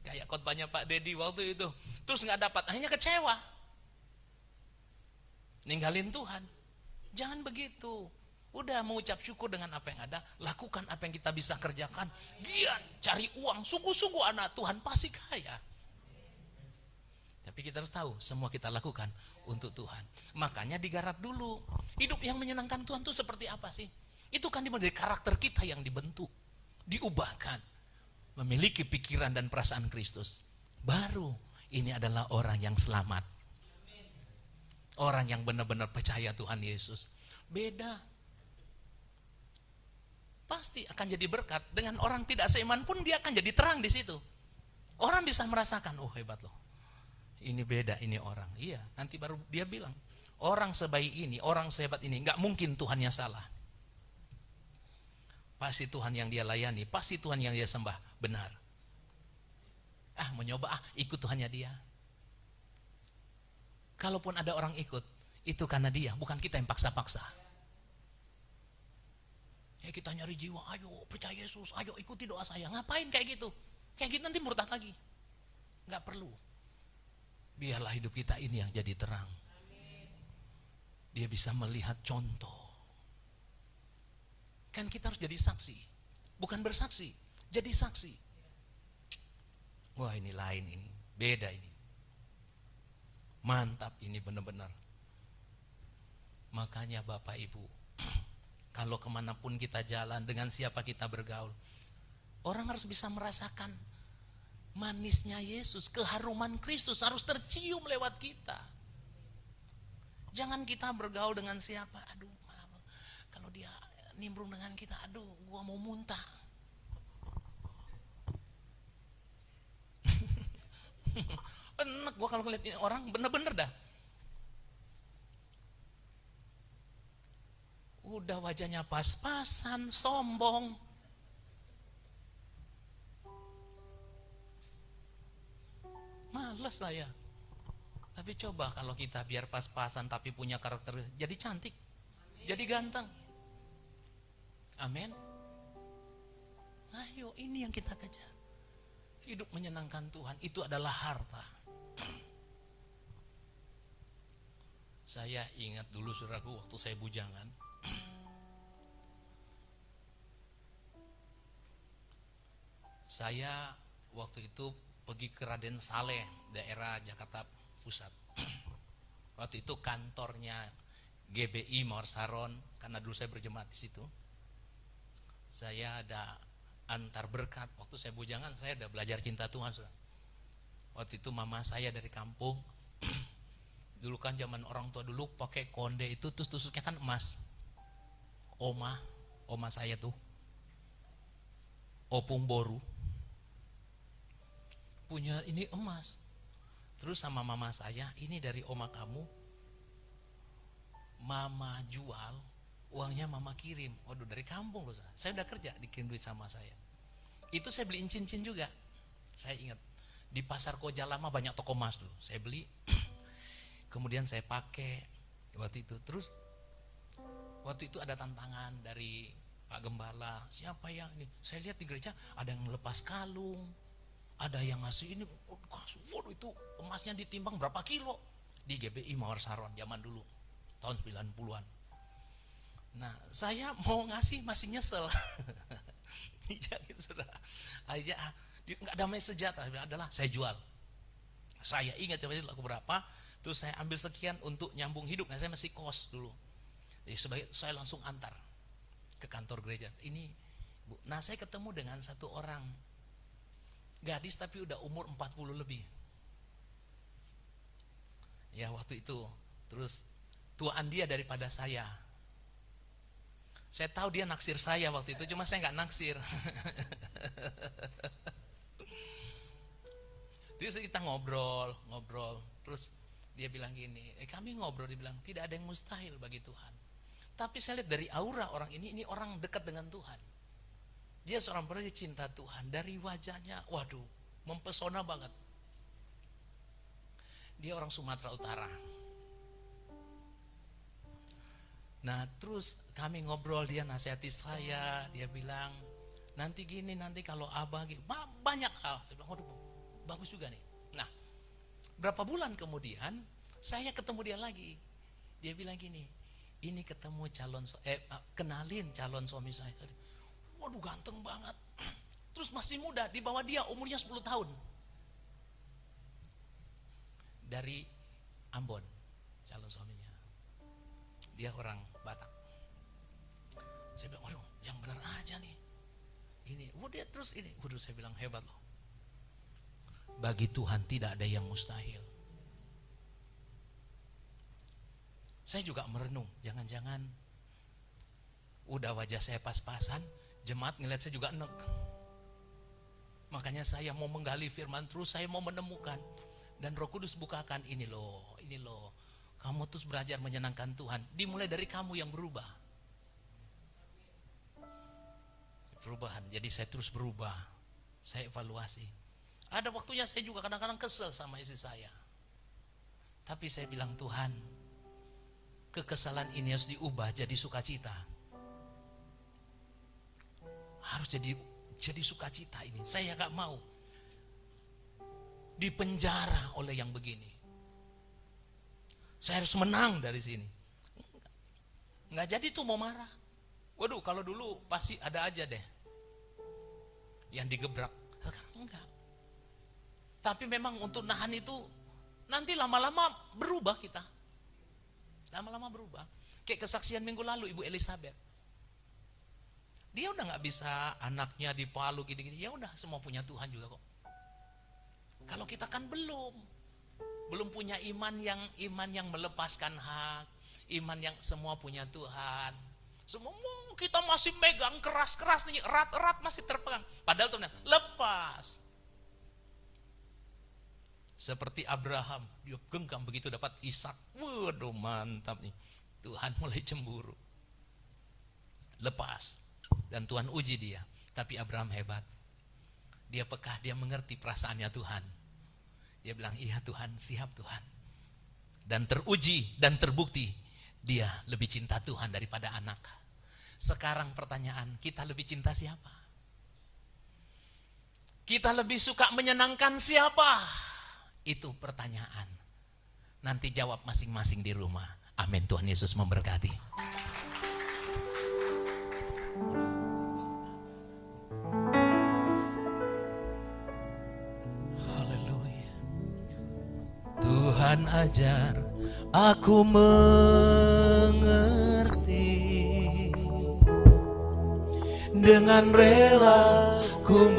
Kayak khotbahnya Pak Dedi waktu itu. Terus nggak dapat, akhirnya kecewa. Ninggalin Tuhan. Jangan begitu. Udah mengucap syukur dengan apa yang ada, lakukan apa yang kita bisa kerjakan. Giat cari uang, sungguh-sungguh anak Tuhan pasti kaya. Tapi kita harus tahu, semua kita lakukan untuk Tuhan. Makanya digarap dulu. Hidup yang menyenangkan Tuhan itu seperti apa sih? Itu kan dimulai dari karakter kita yang dibentuk, diubahkan, memiliki pikiran dan perasaan Kristus. Baru ini adalah orang yang selamat. Orang yang benar-benar percaya Tuhan Yesus. Beda. Pasti akan jadi berkat. Dengan orang tidak seiman pun dia akan jadi terang di situ. Orang bisa merasakan, oh hebat loh. Ini beda, ini orang. Iya, nanti baru dia bilang, orang sebaik ini, orang sehebat ini, nggak mungkin Tuhannya salah. Pasti Tuhan yang dia layani, pasti Tuhan yang dia sembah, benar. Mau nyoba, ikut Tuhannya dia. Kalaupun ada orang ikut, itu karena dia, bukan kita yang paksa-paksa. Ya kita nyari jiwa, ayo percaya Yesus, ayo ikuti doa saya. Ngapain kayak gitu? Kayak gitu nanti murtad lagi. Nggak perlu. Biarlah hidup kita ini yang jadi terang. Dia bisa melihat contoh. Kan kita harus jadi saksi. Bukan bersaksi, jadi saksi. Wah, ini lain ini, beda ini. Mantap ini benar-benar. Makanya Bapak Ibu, kalau kemanapun kita jalan, dengan siapa kita bergaul, orang harus bisa merasakan manisnya Yesus, keharuman Kristus harus tercium lewat kita. Jangan kita bergaul dengan siapa, aduh maaf, kalau dia nimbrung dengan kita, aduh gua mau muntah. Enak gua kalau ngeliat ini orang, bener-bener dah. Udah wajahnya pas-pasan, sombong. Males saya. Tapi coba kalau kita biar pas-pasan tapi punya karakter, jadi cantik, jadi ganteng. Amin. Ayo, ini yang kita kejar. Hidup menyenangkan Tuhan itu adalah harta. Saya ingat dulu saudaraku, waktu saya bujangan, saya waktu itu pergi ke Raden Saleh, daerah Jakarta Pusat. Waktu itu kantornya GBI Mawar Saron, karena dulu saya berjemaat di situ. Saya ada antar berkat. Waktu saya bujangan, saya udah belajar cinta Tuhan, saudara. Waktu itu mama saya dari kampung. Dulu kan zaman orang tua dulu pakai konde itu, terus tusuknya kan emas. Oma saya tuh opung boru punya ini emas. Terus sama mama saya, ini dari oma kamu, mama jual, uangnya mama kirim. Waduh, dari kampung loh, saya udah kerja, dikirim duit sama saya. Itu saya beliin cincin juga. Saya ingat di pasar Koja Lama banyak toko emas dulu, saya beli. Kemudian saya pakai waktu itu. Terus waktu itu ada tantangan dari Pak Gembala, siapa yang ini? Saya lihat di gereja ada yang lepas kalung, ada yang ngasih ini. Waduh, itu emasnya ditimbang berapa kilo di GBI Mawar Saron zaman dulu tahun 90-an. Nah, saya mau ngasih masih nyesel. Iya gitu, saudara. Aja nggak damai sejahtera, adalah saya jual. Saya ingat coba laku berapa, terus saya ambil sekian untuk nyambung hidup. Nah, saya masih kos dulu. Jadi saya langsung antar ke kantor gereja. Ini Bu. Nah, saya ketemu dengan satu orang gadis tapi udah umur 40 lebih. Ya, waktu itu. Terus tuaan dia daripada saya. Saya tahu dia naksir saya waktu itu, cuma saya nggak naksir. Terus kita ngobrol. Terus dia bilang gini, kami ngobrol, dia bilang tidak ada yang mustahil bagi Tuhan. Tapi saya lihat dari aura orang ini orang dekat dengan Tuhan. Dia seorang pria cinta Tuhan, dari wajahnya, waduh, mempesona banget. Dia orang Sumatera Utara. Nah, terus kami ngobrol, dia nasihati saya, dia bilang, nanti gini, nanti kalau abah gini, banyak hal. Saya bilang, waduh, bagus juga nih. Nah, berapa bulan kemudian, saya ketemu dia lagi. Dia bilang gini, ini ketemu kenalin calon suami saya. Waduh, ganteng banget. Terus masih muda, di bawah dia, umurnya 10 tahun. Dari Ambon, calon suaminya. Dia orang Batak. Saya bilang, waduh, yang benar aja nih. Ini, dia terus ini. Waduh, saya bilang hebat loh. Bagi Tuhan tidak ada yang mustahil. Saya juga merenung, jangan-jangan udah wajah saya pas-pasan, jemaat ngeliat saya juga enek. Makanya saya mau menggali firman terus, saya mau menemukan. Dan Roh Kudus bukakan, ini loh. Kamu terus belajar menyenangkan Tuhan. Dimulai dari kamu yang berubah. Perubahan, jadi saya terus berubah. Saya evaluasi. Ada waktunya saya juga kadang-kadang kesel sama istri saya. Tapi saya bilang, Tuhan, kekesalan ini harus diubah jadi sukacita. Harus jadi sukacita ini. Saya gak mau dipenjara oleh yang begini. Saya harus menang dari sini. Nggak jadi tuh mau marah. Waduh, kalau dulu pasti ada aja deh yang digebrak. Sekarang enggak. Tapi memang untuk nahan itu nanti lama-lama berubah kita. Lama-lama berubah. Kayak kesaksian minggu lalu Ibu Elizabeth. Dia udah gak bisa anaknya dipalu gini-gini. Ya udah, semua punya Tuhan juga kok. Kalau kita kan belum punya iman yang melepaskan hak, iman yang semua punya Tuhan. Semua kita masih megang keras-keras nih, erat-erat masih terpegang. Padahal Tuhan lepas. Seperti Abraham, dia genggam begitu dapat Ishak. Waduh, mantap nih. Tuhan mulai cemburu. Lepas. Dan Tuhan uji dia. Tapi Abraham hebat. Dia peka, dia mengerti perasaannya Tuhan. Dia bilang, iya Tuhan, siap Tuhan. Dan teruji dan terbukti, dia lebih cinta Tuhan daripada anak. Sekarang pertanyaan, kita lebih cinta siapa? Kita lebih suka menyenangkan siapa? Itu pertanyaan. Nanti jawab masing-masing di rumah. Amin. Tuhan Yesus memberkati. Haleluya. Tuhan ajar aku mengerti, dengan rela ku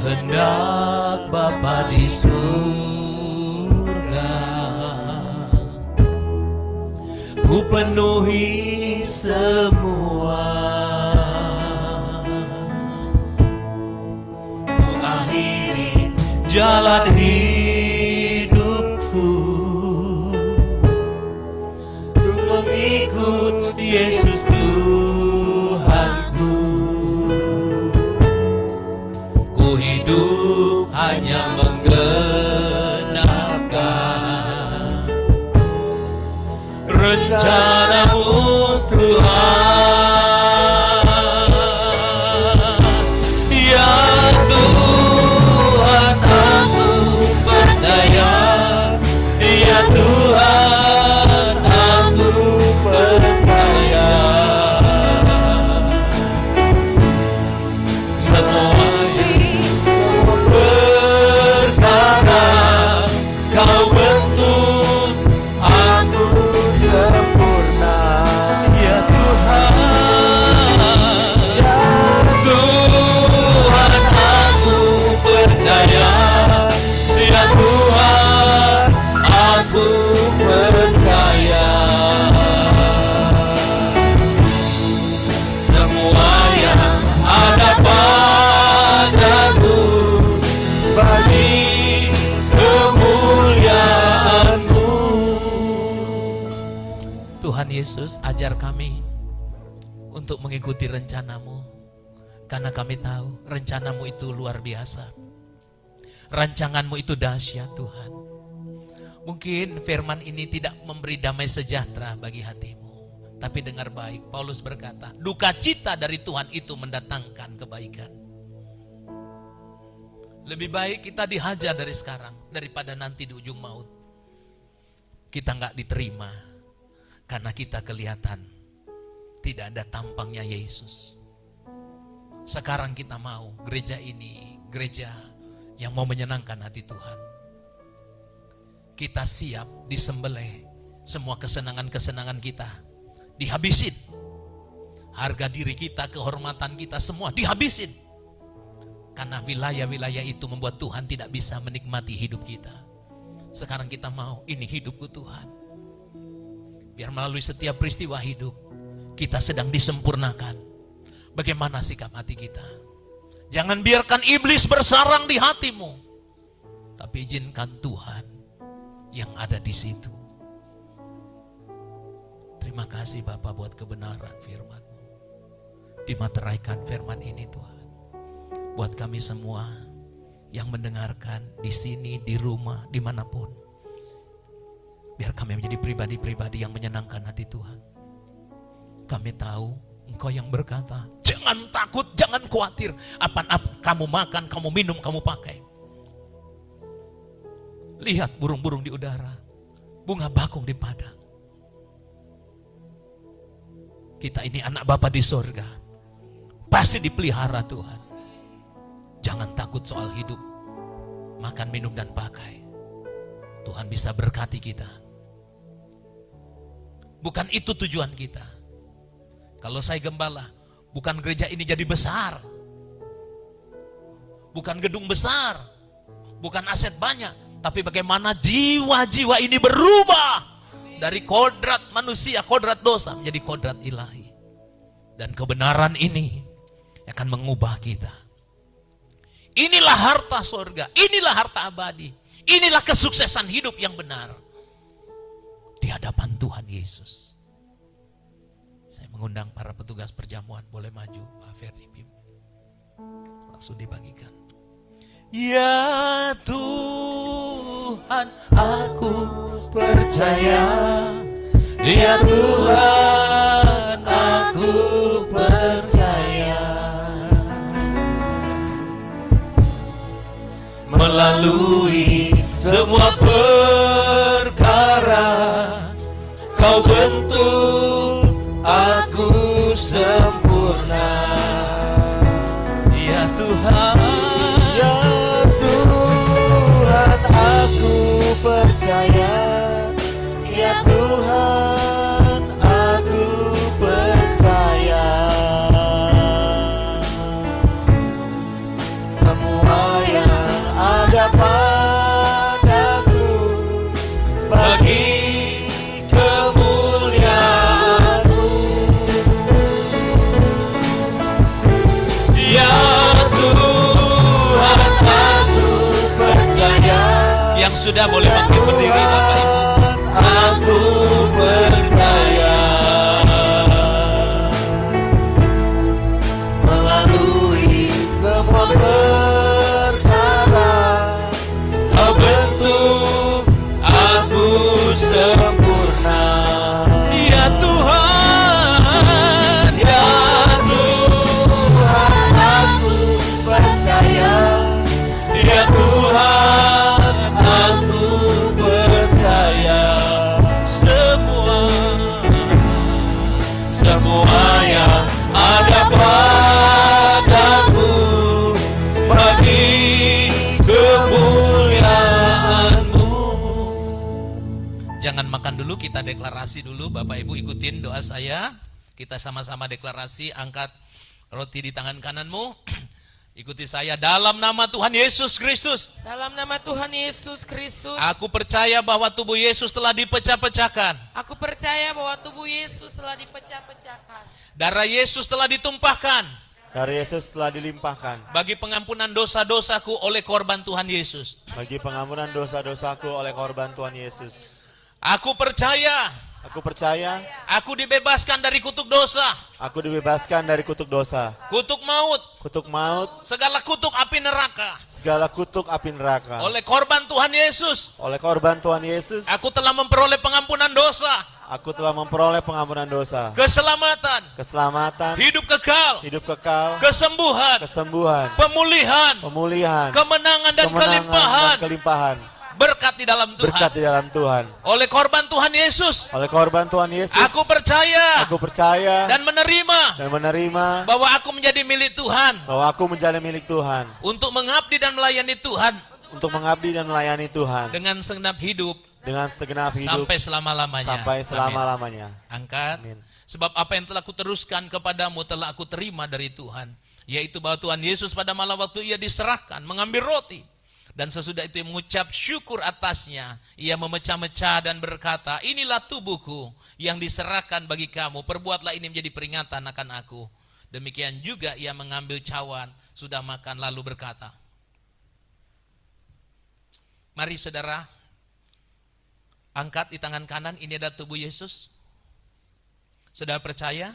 kehendak Bapa di surga, ku penuhi semua, ku akhiri jalan hidupku untuk mengikut Yesus Tuhanku. Hidup hanya menggenapkan rencana-Mu Tuhan. Ya Tuhan, aku percaya. Ya Tuhan, aku percaya. Semua Kau bentuk aku sempurna, ya Tuhan. Ya Tuhan, aku percaya. Ya Tuhan, aku percaya. Semua yang ada padamu bagi Tuhan Yesus, ajar kami untuk mengikuti rencana-Mu, karena kami tahu rencana-Mu itu luar biasa. Rancangan-Mu itu dahsyat Tuhan. Mungkin firman ini tidak memberi damai sejahtera bagi hatimu, tapi dengar baik, Paulus berkata, duka cita dari Tuhan itu mendatangkan kebaikan. Lebih baik kita dihajar dari sekarang daripada nanti di ujung maut kita nggak diterima. Karena kita kelihatan tidak ada tampangnya Yesus. Sekarang kita mau gereja ini, gereja yang mau menyenangkan hati Tuhan. Kita siap disembelih, semua kesenangan-kesenangan kita dihabisin. Harga diri kita, kehormatan kita semua dihabisin. Karena wilayah-wilayah itu membuat Tuhan tidak bisa menikmati hidup kita. Sekarang kita mau, ini hidupku Tuhan. Biar melalui setiap peristiwa hidup kita sedang disempurnakan. Bagaimana sikap hati kita? Jangan biarkan iblis bersarang di hatimu, tapi izinkan Tuhan yang ada di situ. Terima kasih Bapa buat kebenaran firman-Mu. Dimateraikan firman ini Tuhan, buat kami semua yang mendengarkan di sini, di rumah, dimanapun. Biar kami menjadi pribadi-pribadi yang menyenangkan hati Tuhan. Kami tahu Engkau yang berkata, jangan takut, jangan khawatir. Apa kamu makan, kamu minum, kamu pakai. Lihat burung-burung di udara. bunga bakung di padang. Kita ini anak Bapa di sorga, pasti dipelihara Tuhan. Jangan takut soal hidup, makan, minum, dan pakai. Tuhan bisa berkati kita. Bukan itu tujuan kita. Kalau saya gembala, bukan gereja ini jadi besar, bukan gedung besar, bukan aset banyak, tapi bagaimana jiwa-jiwa ini berubah dari kodrat manusia, kodrat dosa menjadi kodrat ilahi. Dan kebenaran ini akan mengubah kita. Inilah harta sorga, inilah harta abadi, inilah kesuksesan hidup yang benar di hadapan Tuhan Yesus. Saya mengundang para petugas perjamuan, boleh maju Pak Ferdi Bim. Langsung dibagikan. Ya Tuhan, aku percaya. Ya Tuhan, aku percaya. Melalui semua perkara, Kau bentuk aku sempurna. Ya Tuhan, Ya Tuhan, aku percaya. Ya Tuhan, aku percaya. Semua yang ada padaku bagi kemuliaan-Mu. Ya Tuhan, Aku percaya. yang sudah boleh bangkit berdiri Bapak Ibu. Aku percaya. Melalui semua perkara, Kau bentuk aku sempurna. Ya Tuhan, Ya Tuhan, aku percaya. Ya Tuhan, aku percaya. Semua yang ada padaku bagi kemuliaan-Mu. jangan makan dulu, kita deklarasi dulu. Bapak Ibu ikutin doa saya. Kita sama-sama deklarasi, angkat roti di tangan kananmu. Ikuti saya, dalam nama Tuhan Yesus Kristus. Dalam nama Tuhan Yesus Kristus, Aku percaya bahwa tubuh Yesus telah dipecah-pecahkan. aku percaya bahwa tubuh Yesus telah dipecah-pecahkan. Darah Yesus telah ditumpahkan Darah Yesus telah dilimpahkan bagi pengampunan dosa-dosaku oleh korban Tuhan Yesus. bagi pengampunan dosa-dosaku oleh korban Tuhan Yesus. Aku percaya, Aku percaya aku dibebaskan dari kutuk dosa, aku dibebaskan dari kutuk dosa, kutuk maut, kutuk maut, segala kutuk api neraka. segala kutuk api neraka. Oleh korban Tuhan Yesus, Oleh korban Tuhan Yesus, aku telah memperoleh pengampunan dosa, aku telah memperoleh pengampunan dosa, keselamatan, keselamatan, hidup kekal, hidup kekal, kesembuhan, kesembuhan, pemulihan, pemulihan, kemenangan dan kelimpahan, dan kelimpahan, berkat di dalam berkat Tuhan. di dalam Tuhan. Oleh korban Tuhan Yesus, Oleh korban Tuhan Yesus, aku percaya aku percaya dan menerima dan menerima bahwa aku menjadi milik Tuhan bahwa aku menjadi milik Tuhan untuk mengabdi dan melayani Tuhan untuk mengabdi dan melayani Tuhan dengan segenap hidup dengan segenap hidup sampai selama-lamanya. sampai Amin. selama-lamanya. Angkat. Amin. Sebab apa yang telah kuteruskan kepadamu telah aku terima dari Tuhan, yaitu bahwa Tuhan Yesus pada malam waktu ia diserahkan mengambil roti, dan sesudah itu ia mengucap syukur atasnya, ia memecah-mecah dan berkata, inilah tubuhku yang diserahkan bagi kamu, perbuatlah ini menjadi peringatan akan aku. Demikian juga ia mengambil cawan, sudah makan lalu berkata, mari saudara, angkat di tangan kanan, ini adalah tubuh Yesus. Saudara percaya?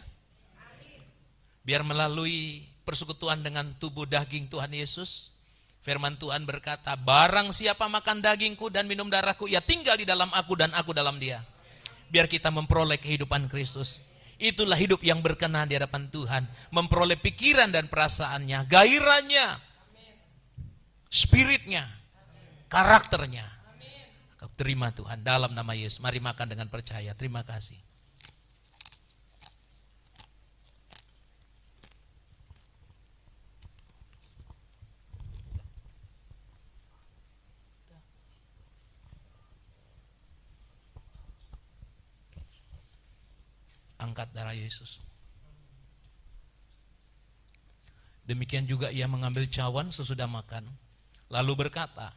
Biar melalui persekutuan dengan tubuh daging Tuhan Yesus, firman Tuhan berkata, barang siapa makan dagingku dan minum darahku, ia tinggal di dalam aku dan aku dalam dia. Biar kita memperoleh kehidupan Kristus. Itulah hidup yang berkenan di hadapan Tuhan. Memperoleh pikiran dan perasaannya, gairahnya, spiritnya, karakternya. Terima Tuhan, dalam nama Yesus. Mari makan dengan percaya. Terima kasih. Angkat darah Yesus. Demikian juga ia mengambil cawan sesudah makan, lalu berkata,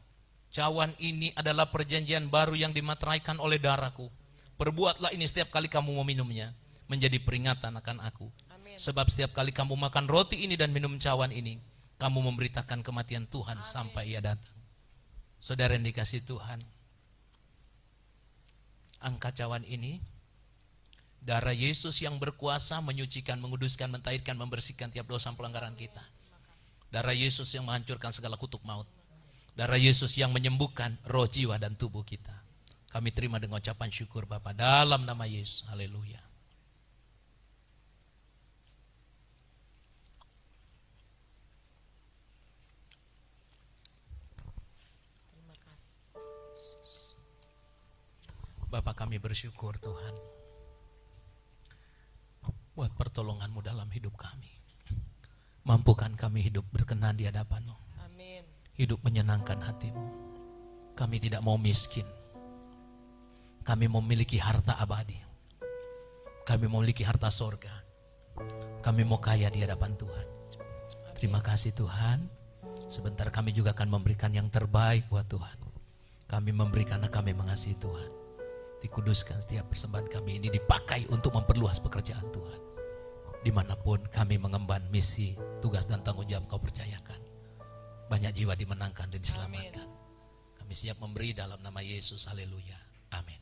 cawan ini adalah perjanjian baru yang dimateraikan oleh darahku. Perbuatlah ini setiap kali kamu meminumnya, menjadi peringatan akan aku. Amin. Sebab setiap kali kamu makan roti ini dan minum cawan ini, kamu memberitakan kematian Tuhan sampai ia datang. Saudara yang dikasihi Tuhan, angkat cawan ini. Darah Yesus yang berkuasa menyucikan, menguduskan, mentahirkan, membersihkan tiap dosa pelanggaran kita. Darah Yesus yang menghancurkan segala kutuk maut. Darah Yesus yang menyembuhkan roh, jiwa, dan tubuh kita. Kami terima dengan ucapan syukur Bapa dalam nama Yesus. Haleluya. Terima kasih. Bapa, kami bersyukur Tuhan buat pertolongan-Mu dalam hidup kami. Mampukan kami hidup berkenan di hadapan-Mu. Amin. Hidup menyenangkan hati-Mu. Kami tidak mau miskin. Kami memiliki harta abadi. Kami memiliki harta sorga. Kami mau kaya di hadapan Tuhan. Terima kasih Tuhan. Sebentar kami juga akan memberikan yang terbaik buat Tuhan. Kami memberi karena kami mengasihi Tuhan. Dikuduskan setiap persembahan kami ini dipakai untuk memperluas pekerjaan Tuhan. Dimanapun kami mengemban misi, tugas dan tanggung jawab Kau percayakan. Banyak jiwa dimenangkan dan diselamatkan. Kami siap memberi dalam nama Yesus. Haleluya. Amin.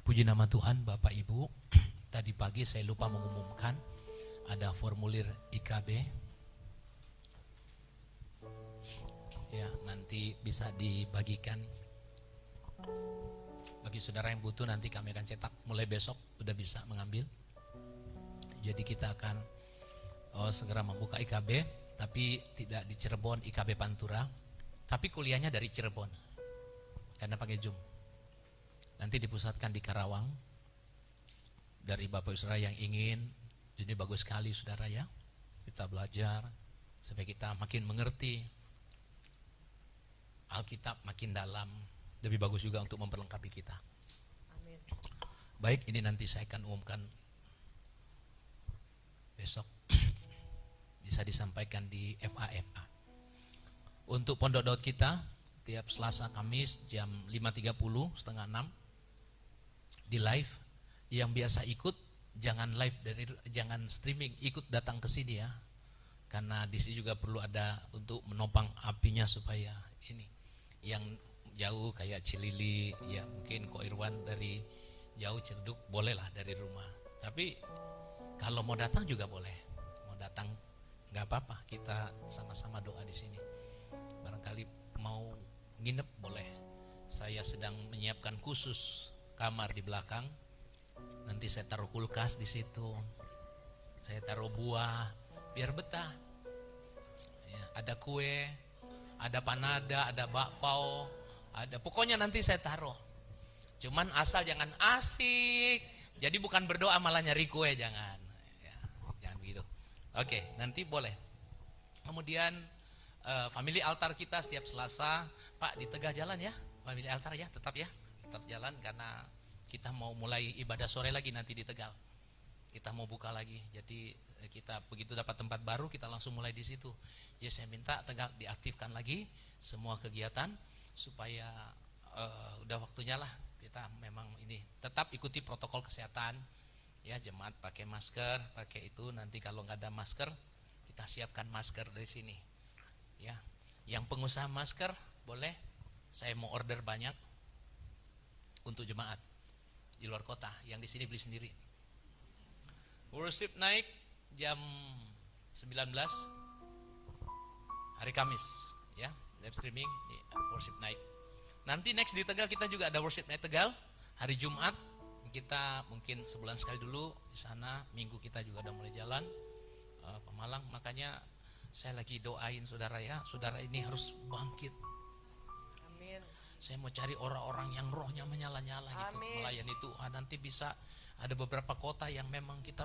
Puji nama Tuhan Bapak Ibu. Tadi pagi saya lupa mengumumkan ada formulir IKB. Ya, nanti bisa dibagikan. Bagi saudara yang butuh nanti kami akan cetak mulai besok sudah bisa mengambil. Jadi kita akan segera membuka IKB, tapi tidak di Cirebon IKB Pantura, tapi kuliahnya dari Cirebon karena pakai Zoom. Nanti dipusatkan di Karawang. Dari Bapak Saudara yang ingin, ini bagus sekali saudara ya. Kita belajar supaya kita makin mengerti Alkitab makin dalam. Lebih bagus juga untuk memperlengkapi kita. Amin. Baik, ini nanti saya akan umumkan besok. Bisa disampaikan di FAFA. Untuk pondok daud kita tiap Selasa Kamis jam 5.30 setengah 6 di live. Yang biasa ikut jangan live jangan streaming, ikut datang ke sini ya. Karena di sini juga perlu ada untuk menopang apinya supaya ini yang jauh kayak Cilili ya, mungkin Ko Irwan dari jauh Ciledug bolehlah dari rumah. Tapi kalau mau datang juga boleh. Mau datang nggak apa-apa, kita sama-sama doa di sini. Barangkali mau nginep boleh. Saya sedang menyiapkan khusus kamar di belakang. Nanti saya taruh kulkas di situ. Saya taruh buah biar betah. Ya, ada kue, ada panada, ada bakpao, ada, pokoknya nanti saya taruh. Cuman asal jangan asik. Jadi bukan berdoa malah nyari kue, jangan. Ya, jangan begitu. Oke, nanti boleh. Kemudian family altar kita setiap Selasa, Pak di Tegah jalan ya, family altar ya, tetap jalan karena kita mau mulai ibadah sore lagi nanti di Tegal. Kita mau buka lagi. Jadi kita begitu dapat tempat baru kita langsung mulai di situ. Jadi saya minta Tegal diaktifkan lagi semua kegiatan supaya udah waktunya lah kita memang ini tetap ikuti protokol kesehatan ya, jemaat pakai masker, pakai itu, nanti kalau nggak ada masker kita siapkan masker dari sini ya. Yang pengusaha masker boleh, saya mau order banyak untuk jemaat di luar kota, yang di sini beli sendiri. Worship naik jam 19 hari Kamis ya, live streaming di worship night. Nanti next di Tegal kita juga ada worship night Tegal hari Jumat. Kita mungkin sebulan sekali dulu di sana. Minggu kita juga udah mulai jalan Pemalang. Makanya Saya lagi doain saudara ya, saudara ini harus bangkit. Amin. Saya mau cari orang-orang yang rohnya menyala-nyala gitu, Amin. melayani Tuhan. Nanti bisa ada beberapa kota yang memang kita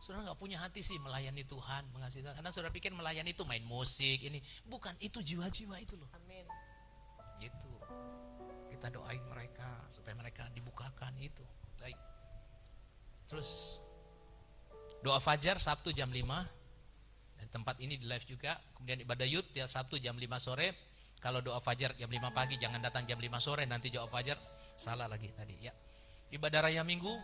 saudara nggak punya hati sih melayani Tuhan, mengasihi Tuhan. Karena saudara pikir melayani itu main musik, ini bukan, itu jiwa-jiwa itu loh. Amin. Gitu. Kita doain mereka supaya mereka dibukakan itu. Baik. Terus doa fajar Sabtu jam 5. Dan tempat ini di live juga. Kemudian ibadah youth ya Sabtu jam 5 sore. Kalau doa fajar jam 5 pagi, jangan datang jam 5 sore, nanti doa fajar salah lagi tadi ya. Ibadah raya minggu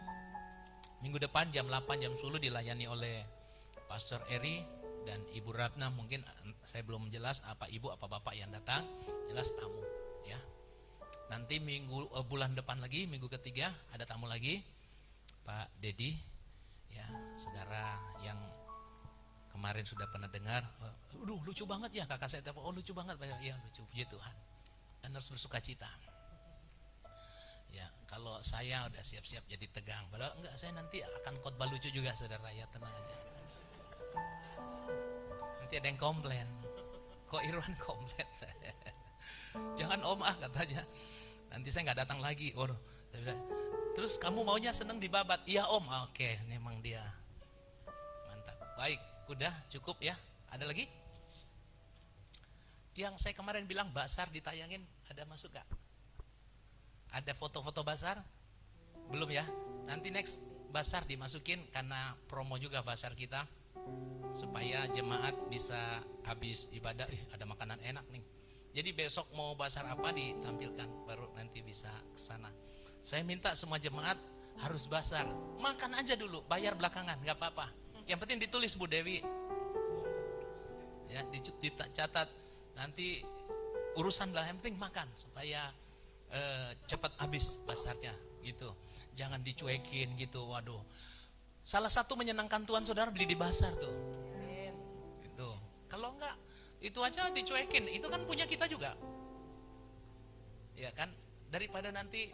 depan jam 8 jam 10 dilayani oleh Pastor Eri dan Ibu Ratna. Mungkin saya belum jelas apa ibu apa bapak yang datang, jelas tamu ya. Nanti bulan depan lagi, minggu ketiga ada tamu lagi, Pak Dedi ya, saudara yang kemarin sudah pernah dengar, lucu banget ya kakak saya telepon, lucu banget, ya lucu, puji Tuhan, dan harus bersuka cita. Ya, kalau saya udah siap-siap jadi tegang, padahal enggak, saya nanti akan khotbah lucu juga saudara ya, tenang aja. Nanti ada yang komplain, kok Irwan komplain saya, jangan om katanya, nanti saya nggak datang lagi. Waduh, saya bilang, terus kamu maunya seneng dibabat? Iya om, oke, memang dia mantap, baik. Udah cukup ya. Ada lagi? Yang saya kemarin bilang Basar ditayangin, ada masuk gak? Ada foto-foto Basar? Belum ya? Nanti next Basar dimasukin karena promo juga Basar kita, supaya jemaat bisa habis ibadah, ada makanan enak nih. Jadi besok mau Basar apa ditampilkan, baru nanti bisa ke sana. Saya minta semua jemaat harus Basar. Makan aja dulu, bayar belakangan, gak apa-apa. Yang penting ditulis Bu Dewi ya, dicatat, nanti urusan lah, yang penting makan supaya cepat habis Basarnya gitu. Jangan dicuekin gitu. Waduh, salah satu menyenangkan Tuhan saudara beli di Basar tuh. Amin. Gitu. Kalau enggak itu aja dicuekin, itu kan punya kita juga ya kan. Daripada nanti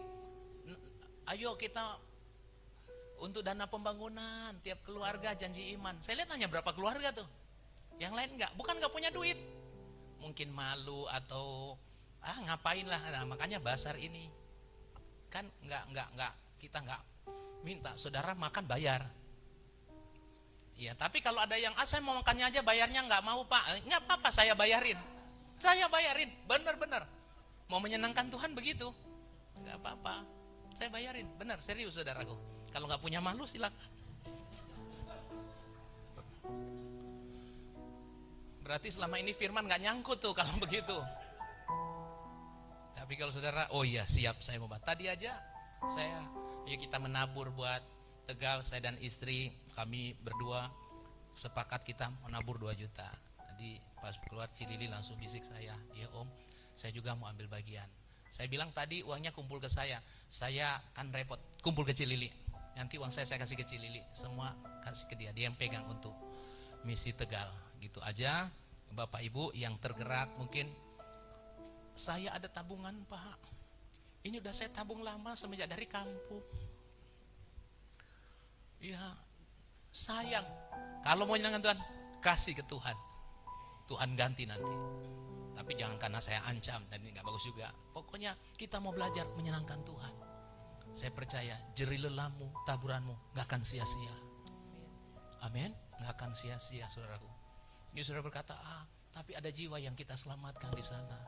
ayo kita untuk dana pembangunan, tiap keluarga janji iman. Saya lihat hanya berapa keluarga tuh. Yang lain enggak, bukan enggak punya duit, mungkin malu atau ngapain lah. Nah, makanya Basar ini kan enggak kita enggak minta saudara makan bayar. Iya, tapi kalau ada yang saya mau makannya aja bayarnya enggak mau Pak, enggak apa-apa, saya bayarin. Saya bayarin, benar-benar. Mau menyenangkan Tuhan begitu. Enggak apa-apa, saya bayarin, benar, serius saudaraku. Kalau nggak punya malu silakan. Berarti selama ini firman nggak nyangkut tuh kalau begitu. Tapi kalau saudara, oh iya siap saya mau. Tadi aja yuk kita menabur buat Tegal, saya dan istri kami berdua sepakat kita menabur 2 juta. Tadi pas keluar Cilili langsung bisik saya, ya om, saya juga mau ambil bagian. Saya bilang tadi uangnya kumpul ke saya kan repot, kumpul ke Cilili. Nanti uang saya kasih ke Cilili, semua kasih ke dia yang pegang untuk misi Tegal. Gitu aja. Bapak Ibu yang tergerak, mungkin saya ada tabungan Pak, ini udah saya tabung lama semenjak dari kampung. Ya sayang, kalau mau menyenangkan Tuhan kasih ke Tuhan, Tuhan ganti nanti. Tapi jangan karena saya ancam, dan ini gak bagus juga. Pokoknya kita mau belajar menyenangkan Tuhan. Saya percaya jerih lelamu, taburanmu gak akan sia-sia. Amin. Gak akan sia-sia saudaraku. Ini saudara berkata, tapi ada jiwa yang kita selamatkan di sana.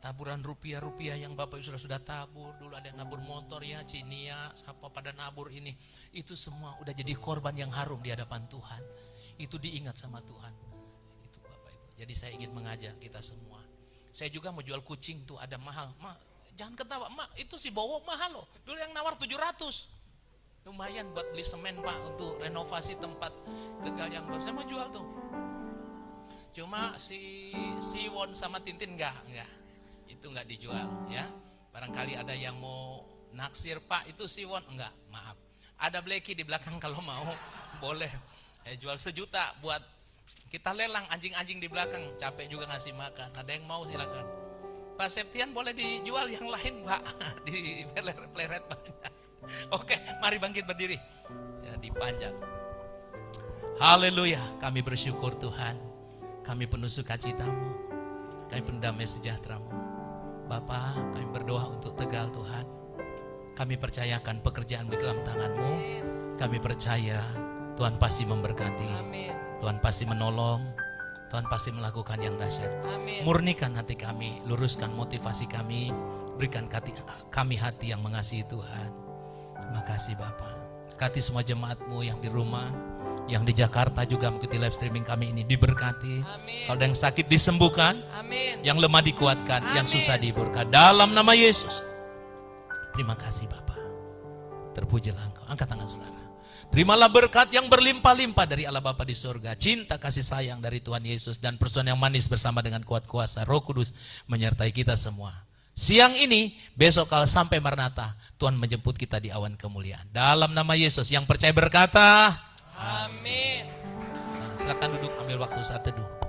Taburan rupiah-rupiah yang Bapak Ibu sudah tabur. Dulu ada yang nabur motor ya, Cinia, siapa pada nabur ini. Itu semua udah jadi korban yang harum di hadapan Tuhan. Itu diingat sama Tuhan. Itu Bapak Ibu. Jadi saya ingin mengajak kita semua. Saya juga mau jual kucing tuh, ada mahal. Jangan ketawa, itu si Bowo mahal loh. Dulu yang nawar 700. Lumayan buat beli semen Pak, untuk renovasi tempat Tegal yang baru. Saya mau jual tuh. Cuma si Siwon sama Tintin enggak. Itu enggak dijual ya. Barangkali ada yang mau naksir Pak, itu Siwon enggak, maaf. Ada Blacky di belakang kalau mau, boleh. Saya jual 1 juta buat kita lelang anjing-anjing di belakang, capek juga ngasih makan. Ada yang mau silakan. Pak Septian boleh dijual yang lain Pak, di pleret banyak. Oke, mari bangkit berdiri. Ya, dipanjang. Haleluya, kami bersyukur Tuhan. Kami penuh sukacita-Mu, kami penuh damai sejahtera-Mu. Bapa, kami berdoa untuk Tegal Tuhan. Kami percayakan pekerjaan di dalam tangan-Mu. Kami percaya Tuhan pasti memberkati, Amin. Tuhan pasti menolong, Tuhan pasti melakukan yang dahsyat. Amin. Murnikan hati kami, luruskan motivasi kami, berikan kami hati yang mengasihi Tuhan. Terima kasih Bapa. Berkati semua jemaat-Mu yang di rumah, yang di Jakarta juga mengikuti live streaming kami ini, diberkati. Amin. Kalau ada yang sakit disembuhkan, Amin. yang lemah dikuatkan, yang Amin. susah dihiburkan. Dalam nama Yesus. Terima kasih Bapa. Terpujilah Engkau. Angkat tangan saudara. Terimalah berkat yang berlimpah-limpah dari Allah Bapa di surga. Cinta kasih sayang dari Tuhan Yesus dan persekutuan yang manis bersama dengan kuat kuasa Roh Kudus menyertai kita semua. Siang ini, besok kalau sampai Maranatha, Tuhan menjemput kita di awan kemuliaan. Dalam nama Yesus, yang percaya berkata, Amin. silakan duduk, ambil waktu saat teduh.